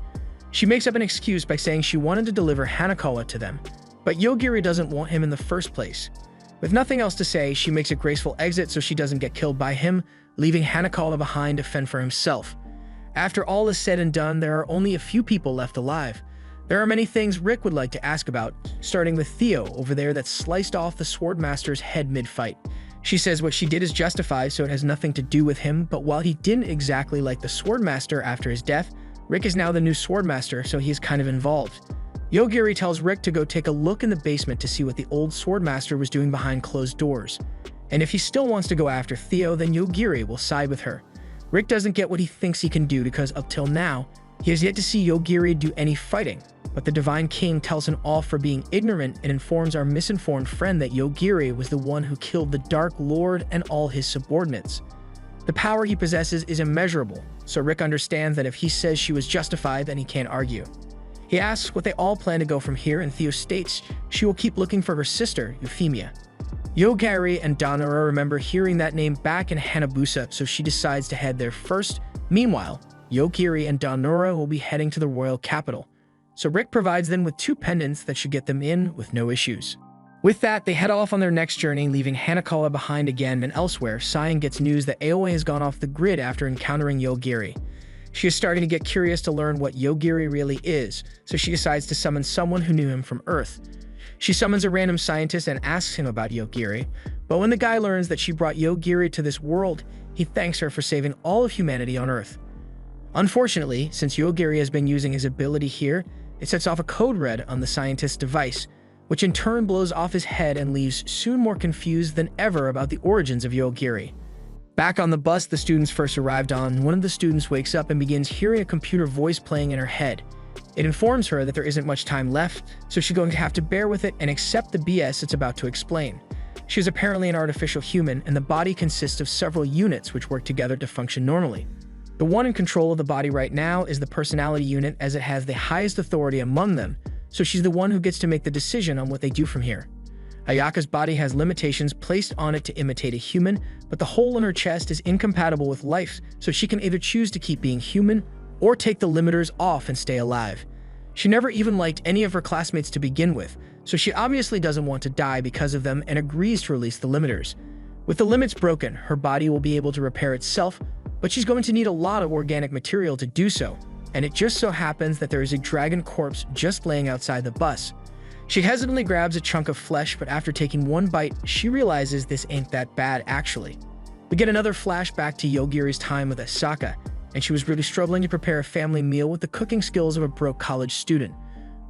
[SPEAKER 1] She makes up an excuse by saying she wanted to deliver Hanakawa to them, but Yogiri doesn't want him in the first place. With nothing else to say, she makes a graceful exit so she doesn't get killed by him, leaving Hanakawa behind to fend for himself. After all is said and done, there are only a few people left alive. There are many things Rick would like to ask about, starting with Theo over there that sliced off the Swordmaster's head mid-fight. She says what she did is justified, so it has nothing to do with him, but while he didn't exactly like the Swordmaster after his death, Rick is now the new Swordmaster, so he is kind of involved. Yogiri tells Rick to go take a look in the basement to see what the old Swordmaster was doing behind closed doors. And if he still wants to go after Theo, then Yogiri will side with her. Rick doesn't get what he thinks he can do because up till now, he has yet to see Yogiri do any fighting, but the Divine King tells him off for being ignorant and informs our misinformed friend that Yogiri was the one who killed the Dark Lord and all his subordinates. The power he possesses is immeasurable, so Rick understands that if he says she was justified, then he can't argue. He asks what they all plan to go from here, and Theo states she will keep looking for her sister, Euphemia. Yogiri and Danura remember hearing that name back in Hanabusa, so she decides to head there first. Meanwhile, Yogiri and Danura will be heading to the royal capital, so Rick provides them with 2 pendants that should get them in with no issues. With that, they head off on their next journey, leaving Hanakawa behind again, and elsewhere, Cyan gets news that Aoi has gone off the grid after encountering Yogiri. She is starting to get curious to learn what Yogiri really is, so she decides to summon someone who knew him from Earth. She summons a random scientist and asks him about Yogiri, but when the guy learns that she brought Yogiri to this world, he thanks her for saving all of humanity on Earth. Unfortunately, since Yogiri has been using his ability here, it sets off a code red on the scientist's device, which in turn blows off his head and leaves Soon more confused than ever about the origins of Yogiri. Back on the bus the students first arrived on, one of the students wakes up and begins hearing a computer voice playing in her head. It informs her that there isn't much time left, so she's going to have to bear with it and accept the BS it's about to explain. She is apparently an artificial human, and the body consists of several units which work together to function normally. The one in control of the body right now is the personality unit, as it has the highest authority among them, so she's the one who gets to make the decision on what they do from here. Ayaka's body has limitations placed on it to imitate a human, but the hole in her chest is incompatible with life, so she can either choose to keep being human or take the limiters off and stay alive. She never even liked any of her classmates to begin with, so she obviously doesn't want to die because of them and agrees to release the limiters. With the limits broken, her body will be able to repair itself, but she's going to need a lot of organic material to do so, and it just so happens that there is a dragon corpse just laying outside the bus. She hesitantly grabs a chunk of flesh, but after taking one bite, she realizes this ain't that bad actually. We get another flashback to Yogiri's time with Asaka, and she was really struggling to prepare a family meal with the cooking skills of a broke college student.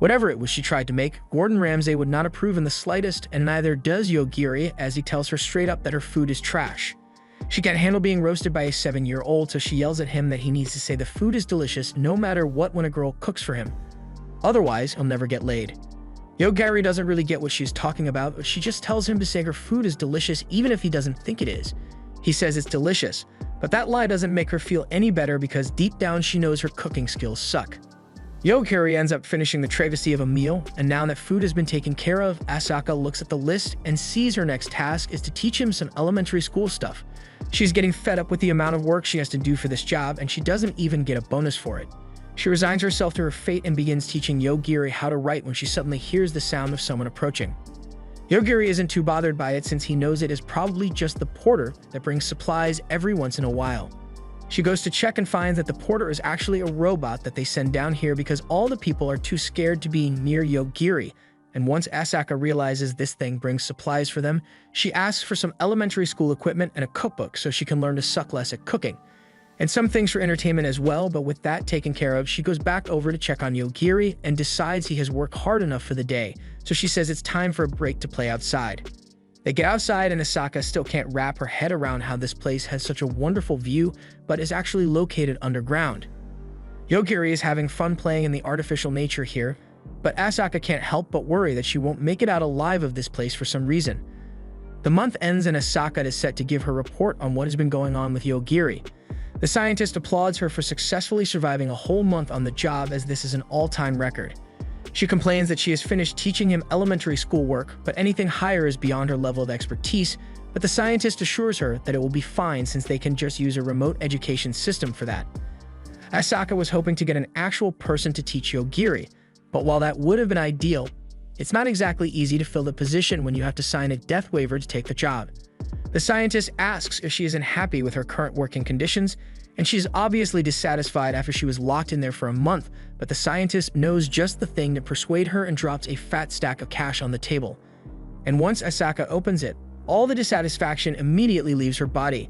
[SPEAKER 1] Whatever it was she tried to make, Gordon Ramsay would not approve in the slightest, and neither does Yogiri, as he tells her straight up that her food is trash. She can't handle being roasted by a 7-year-old, so she yells at him that he needs to say the food is delicious no matter what when a girl cooks for him. Otherwise, he'll never get laid. Yogiri doesn't really get what she's talking about, but she just tells him to say her food is delicious even if he doesn't think it is. He says it's delicious, but that lie doesn't make her feel any better because deep down she knows her cooking skills suck. Yogiri ends up finishing the travesty of a meal, and now that food has been taken care of, Asaka looks at the list and sees her next task is to teach him some elementary school stuff. She's getting fed up with the amount of work she has to do for this job, and she doesn't even get a bonus for it. She resigns herself to her fate and begins teaching Yogiri how to write when she suddenly hears the sound of someone approaching. Yogiri isn't too bothered by it since he knows it is probably just the porter that brings supplies every once in a while. She goes to check and finds that the porter is actually a robot that they send down here because all the people are too scared to be near Yogiri, and once Asaka realizes this thing brings supplies for them, she asks for some elementary school equipment and a cookbook so she can learn to suck less at cooking. And some things for entertainment as well, but with that taken care of, she goes back over to check on Yogiri and decides he has worked hard enough for the day, so she says it's time for a break to play outside. They get outside and Asaka still can't wrap her head around how this place has such a wonderful view, but is actually located underground. Yogiri is having fun playing in the artificial nature here, but Asaka can't help but worry that she won't make it out alive of this place for some reason. The month ends and Asaka is set to give her report on what has been going on with Yogiri. The scientist applauds her for successfully surviving a whole month on the job, as this is an all-time record. She complains that she has finished teaching him elementary school work, but anything higher is beyond her level of expertise, but the scientist assures her that it will be fine since they can just use a remote education system for that. Asaka was hoping to get an actual person to teach Yogiri, but while that would have been ideal, it's not exactly easy to fill the position when you have to sign a death waiver to take the job. The scientist asks if she isn't happy with her current working conditions, and she's obviously dissatisfied after she was locked in there for a month, but the scientist knows just the thing to persuade her and drops a fat stack of cash on the table. And once Asaka opens it, all the dissatisfaction immediately leaves her body.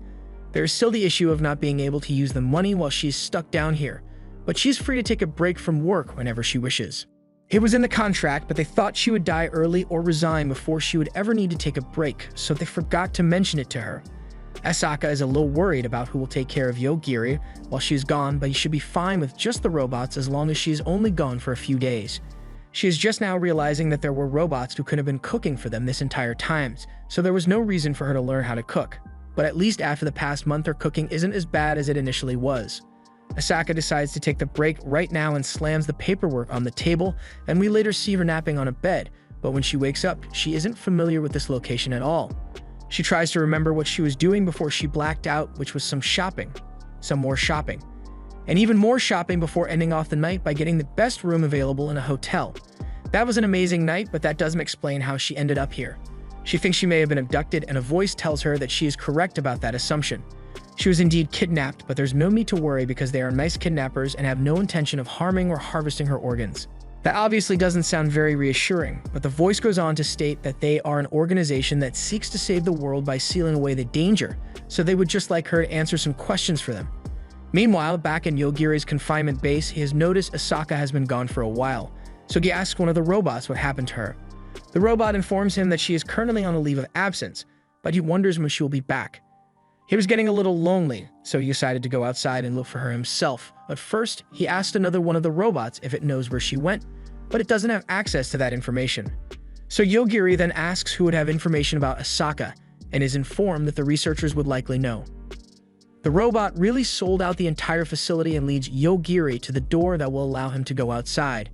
[SPEAKER 1] There is still the issue of not being able to use the money while she's stuck down here, but she's free to take a break from work whenever she wishes. It was in the contract, but they thought she would die early or resign before she would ever need to take a break, so they forgot to mention it to her. Asaka is a little worried about who will take care of Yogiri while she's gone, but he should be fine with just the robots as long as she is only gone for a few days. She is just now realizing that there were robots who could have been cooking for them this entire time, so there was no reason for her to learn how to cook. But at least after the past month, her cooking isn't as bad as it initially was. Asaka decides to take the break right now and slams the paperwork on the table, and we later see her napping on a bed, but when she wakes up, she isn't familiar with this location at all. She tries to remember what she was doing before she blacked out, which was some shopping, some more shopping, and even more shopping before ending off the night by getting the best room available in a hotel. That was an amazing night, but that doesn't explain how she ended up here. She thinks she may have been abducted, and a voice tells her that she is correct about that assumption. She was indeed kidnapped, but there's no need to worry because they are nice kidnappers and have no intention of harming or harvesting her organs. That obviously doesn't sound very reassuring, but the voice goes on to state that they are an organization that seeks to save the world by sealing away the danger, so they would just like her to answer some questions for them. Meanwhile, back in Yogiri's confinement base, he has noticed Asaka has been gone for a while, so he asks one of the robots what happened to her. The robot informs him that she is currently on a leave of absence, but he wonders when she will be back. He was getting a little lonely, so he decided to go outside and look for her himself. But first, he asked another one of the robots if it knows where she went, but it doesn't have access to that information. So Yogiri then asks who would have information about Asaka, and is informed that the researchers would likely know. The robot really sold out the entire facility and leads Yogiri to the door that will allow him to go outside.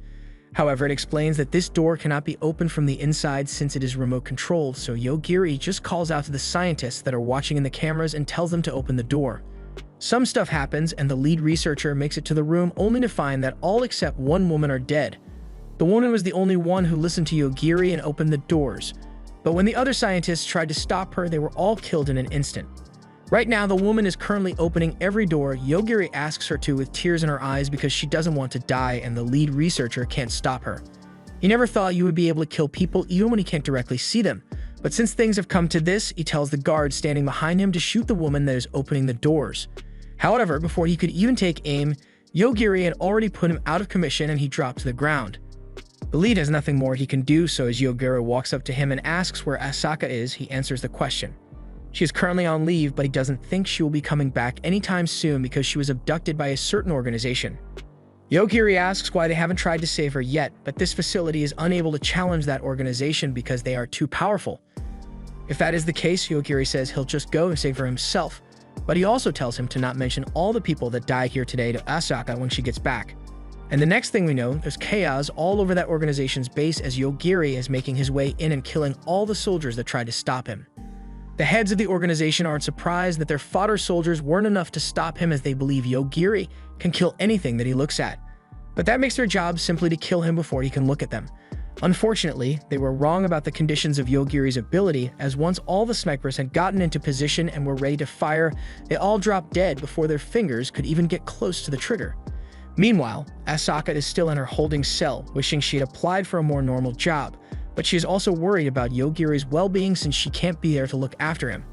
[SPEAKER 1] However, it explains that this door cannot be opened from the inside since it is remote controlled, so Yogiri just calls out to the scientists that are watching in the cameras and tells them to open the door. Some stuff happens, and the lead researcher makes it to the room only to find that all except one woman are dead. The woman was the only one who listened to Yogiri and opened the doors, but when the other scientists tried to stop her, they were all killed in an instant. Right now, the woman is currently opening every door Yogiri asks her to with tears in her eyes because she doesn't want to die, and the lead researcher can't stop her. He never thought you would be able to kill people even when you can't directly see them, But since things have come to this, he tells the guard standing behind him to shoot the woman that is opening the doors. However, before he could even take aim, Yogiri had already put him out of commission and he dropped to the ground. The lead has nothing more he can do, so as Yogiri walks up to him and asks where Asaka is, he answers the question. She is currently on leave, but he doesn't think she will be coming back anytime soon because she was abducted by a certain organization. Yogiri asks why they haven't tried to save her yet, but this facility is unable to challenge that organization because they are too powerful. If that is the case, Yogiri says he'll just go and save her himself, but he also tells him to not mention all the people that died here today to Asaka when she gets back. And the next thing we know, there's chaos all over that organization's base as Yogiri is making his way in and killing all the soldiers that tried to stop him. The heads of the organization aren't surprised that their fodder soldiers weren't enough to stop him as they believe Yogiri can kill anything that he looks at. But that makes their job simply to kill him before he can look at them. Unfortunately, they were wrong about the conditions of Yogiri's ability, as once all the snipers had gotten into position and were ready to fire, they all dropped dead before their fingers could even get close to the trigger. Meanwhile, Asaka is still in her holding cell, wishing she had applied for a more normal job, but she is also worried about Yogiri's well-being since she can't be there to look after him.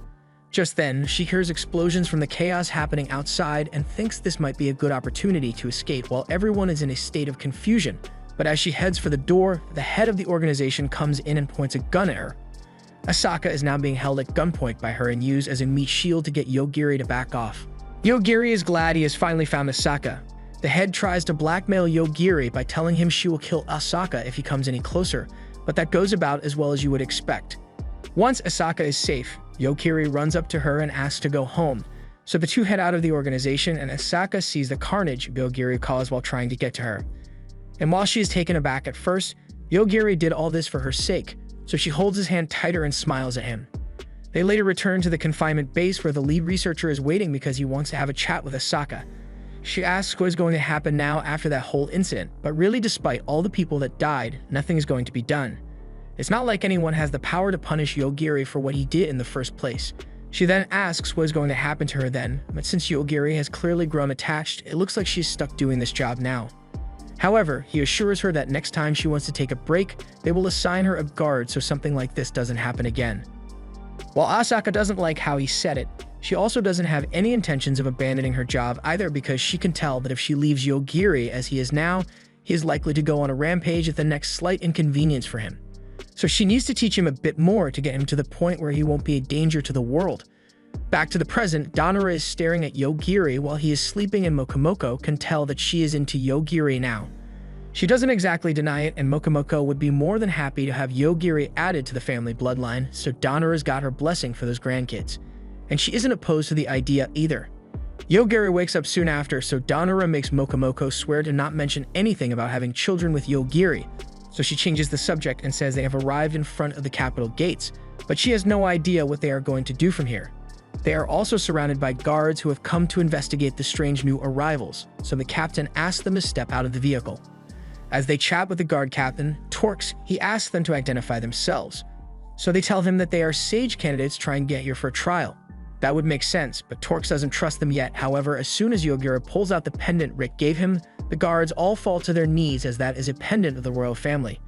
[SPEAKER 1] Just then, she hears explosions from the chaos happening outside and thinks this might be a good opportunity to escape while everyone is in a state of confusion. But as she heads for the door, the head of the organization comes in and points a gun at her. Asaka is now being held at gunpoint by her and used as a meat shield to get Yogiri to back off. Yogiri is glad he has finally found Asaka. The head tries to blackmail Yogiri by telling him she will kill Asaka if he comes any closer, but that goes about as well as you would expect. Once Asaka is safe, Yogiri runs up to her and asks to go home, so the two head out of the organization and Asaka sees the carnage Yogiri caused while trying to get to her. And while she is taken aback at first, Yogiri did all this for her sake, so she holds his hand tighter and smiles at him. They later return to the confinement base where the lead researcher is waiting because he wants to have a chat with Asaka. She asks what is going to happen now after that whole incident, but really despite all the people that died, nothing is going to be done. It's not like anyone has the power to punish Yogiri for what he did in the first place. She then asks what is going to happen to her then, but since Yogiri has clearly grown attached, it looks like she's stuck doing this job now. However, he assures her that next time she wants to take a break, they will assign her a guard so something like this doesn't happen again. While Asaka doesn't like how he said it, she also doesn't have any intentions of abandoning her job either because she can tell that if she leaves Yogiri as he is now, he is likely to go on a rampage at the next slight inconvenience for him. So she needs to teach him a bit more to get him to the point where he won't be a danger to the world. Back to the present, Donora is staring at Yogiri while he is sleeping and Mokomoko can tell that she is into Yogiri now. She doesn't exactly deny it, and Mokomoko would be more than happy to have Yogiri added to the family bloodline, so Donora's got her blessing for those grandkids. And she isn't opposed to the idea either. Yogiri wakes up soon after, so Donora makes Mokomoko swear to not mention anything about having children with Yogiri, so she changes the subject and says they have arrived in front of the capital gates, but she has no idea what they are going to do from here. They are also surrounded by guards who have come to investigate the strange new arrivals, so the captain asks them to step out of the vehicle. As they chat with the guard captain, Torx, he asks them to identify themselves. So they tell him that they are Sage candidates trying to get here for a trial. That would make sense, but Torx doesn't trust them yet. However, as soon as Yogiri pulls out the pendant Rick gave him, the guards all fall to their knees as that is a pendant of the royal family.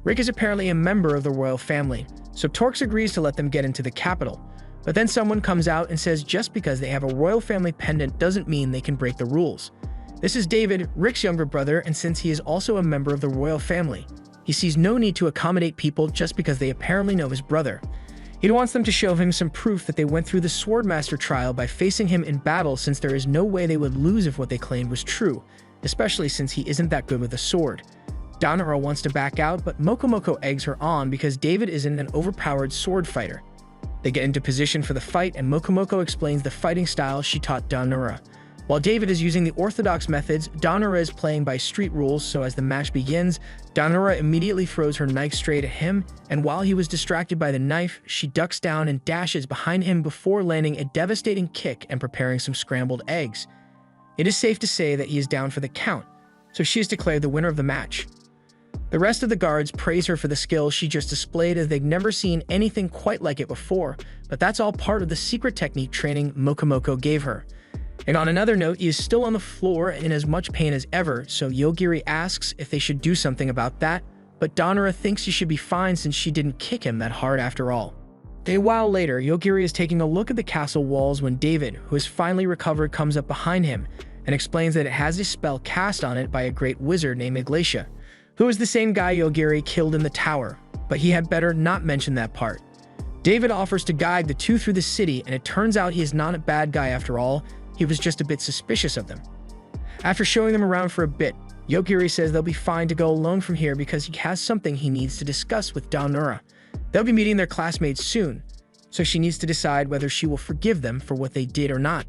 [SPEAKER 1] Rick is apparently a member of the royal family, so Torx agrees to let them get into the capital. But then someone comes out and says just because they have a royal family pendant doesn't mean they can break the rules. This is David, Rick's younger brother, and since he is also a member of the royal family, he sees no need to accommodate people just because they apparently know his brother. He wants them to show him some proof that they went through the Swordmaster trial by facing him in battle since there is no way they would lose if what they claimed was true, especially since he isn't that good with a sword. Donora wants to back out, but Mokomoko eggs her on because David isn't an overpowered sword fighter. They get into position for the fight, and Mokomoko explains the fighting style she taught Donora. While David is using the orthodox methods, Donora is playing by street rules, so as the match begins, Donora immediately throws her knife straight at him, and while he was distracted by the knife, she ducks down and dashes behind him before landing a devastating kick and preparing some scrambled eggs. It is safe to say that he is down for the count, so she is declared the winner of the match. The rest of the guards praise her for the skill she just displayed as they've never seen anything quite like it before, but that's all part of the secret technique training Mokomoko gave her. And on another note, he is still on the floor in as much pain as ever, so Yogiri asks if they should do something about that, but Donora thinks he should be fine since she didn't kick him that hard after all. A while later, Yogiri is taking a look at the castle walls when David, who has finally recovered, comes up behind him and explains that it has a spell cast on it by a great wizard named Iglesia, who is the same guy Yogiri killed in the tower, but he had better not mention that part. David offers to guide the two through the city, and it turns out he is not a bad guy after all. He was just a bit suspicious of them. After showing them around for a bit, Yogiri says they'll be fine to go alone from here because he has something he needs to discuss with Daonura. They'll be meeting their classmates soon, so she needs to decide whether she will forgive them for what they did or not.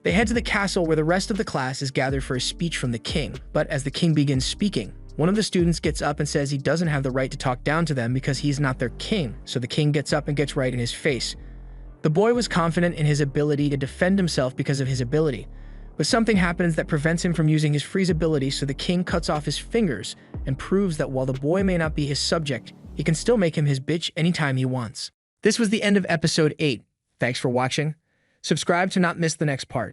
[SPEAKER 1] They head to the castle where the rest of the class is gathered for a speech from the king, but as the king begins speaking, one of the students gets up and says he doesn't have the right to talk down to them because he's not their king, so the king gets up and gets right in his face. The boy was confident in his ability to defend himself because of his ability, but something happens that prevents him from using his freeze ability, so the king cuts off his fingers and proves that while the boy may not be his subject, he can still make him his bitch anytime he wants. This was the end of episode 8. Thanks for watching. Subscribe to not miss the next part.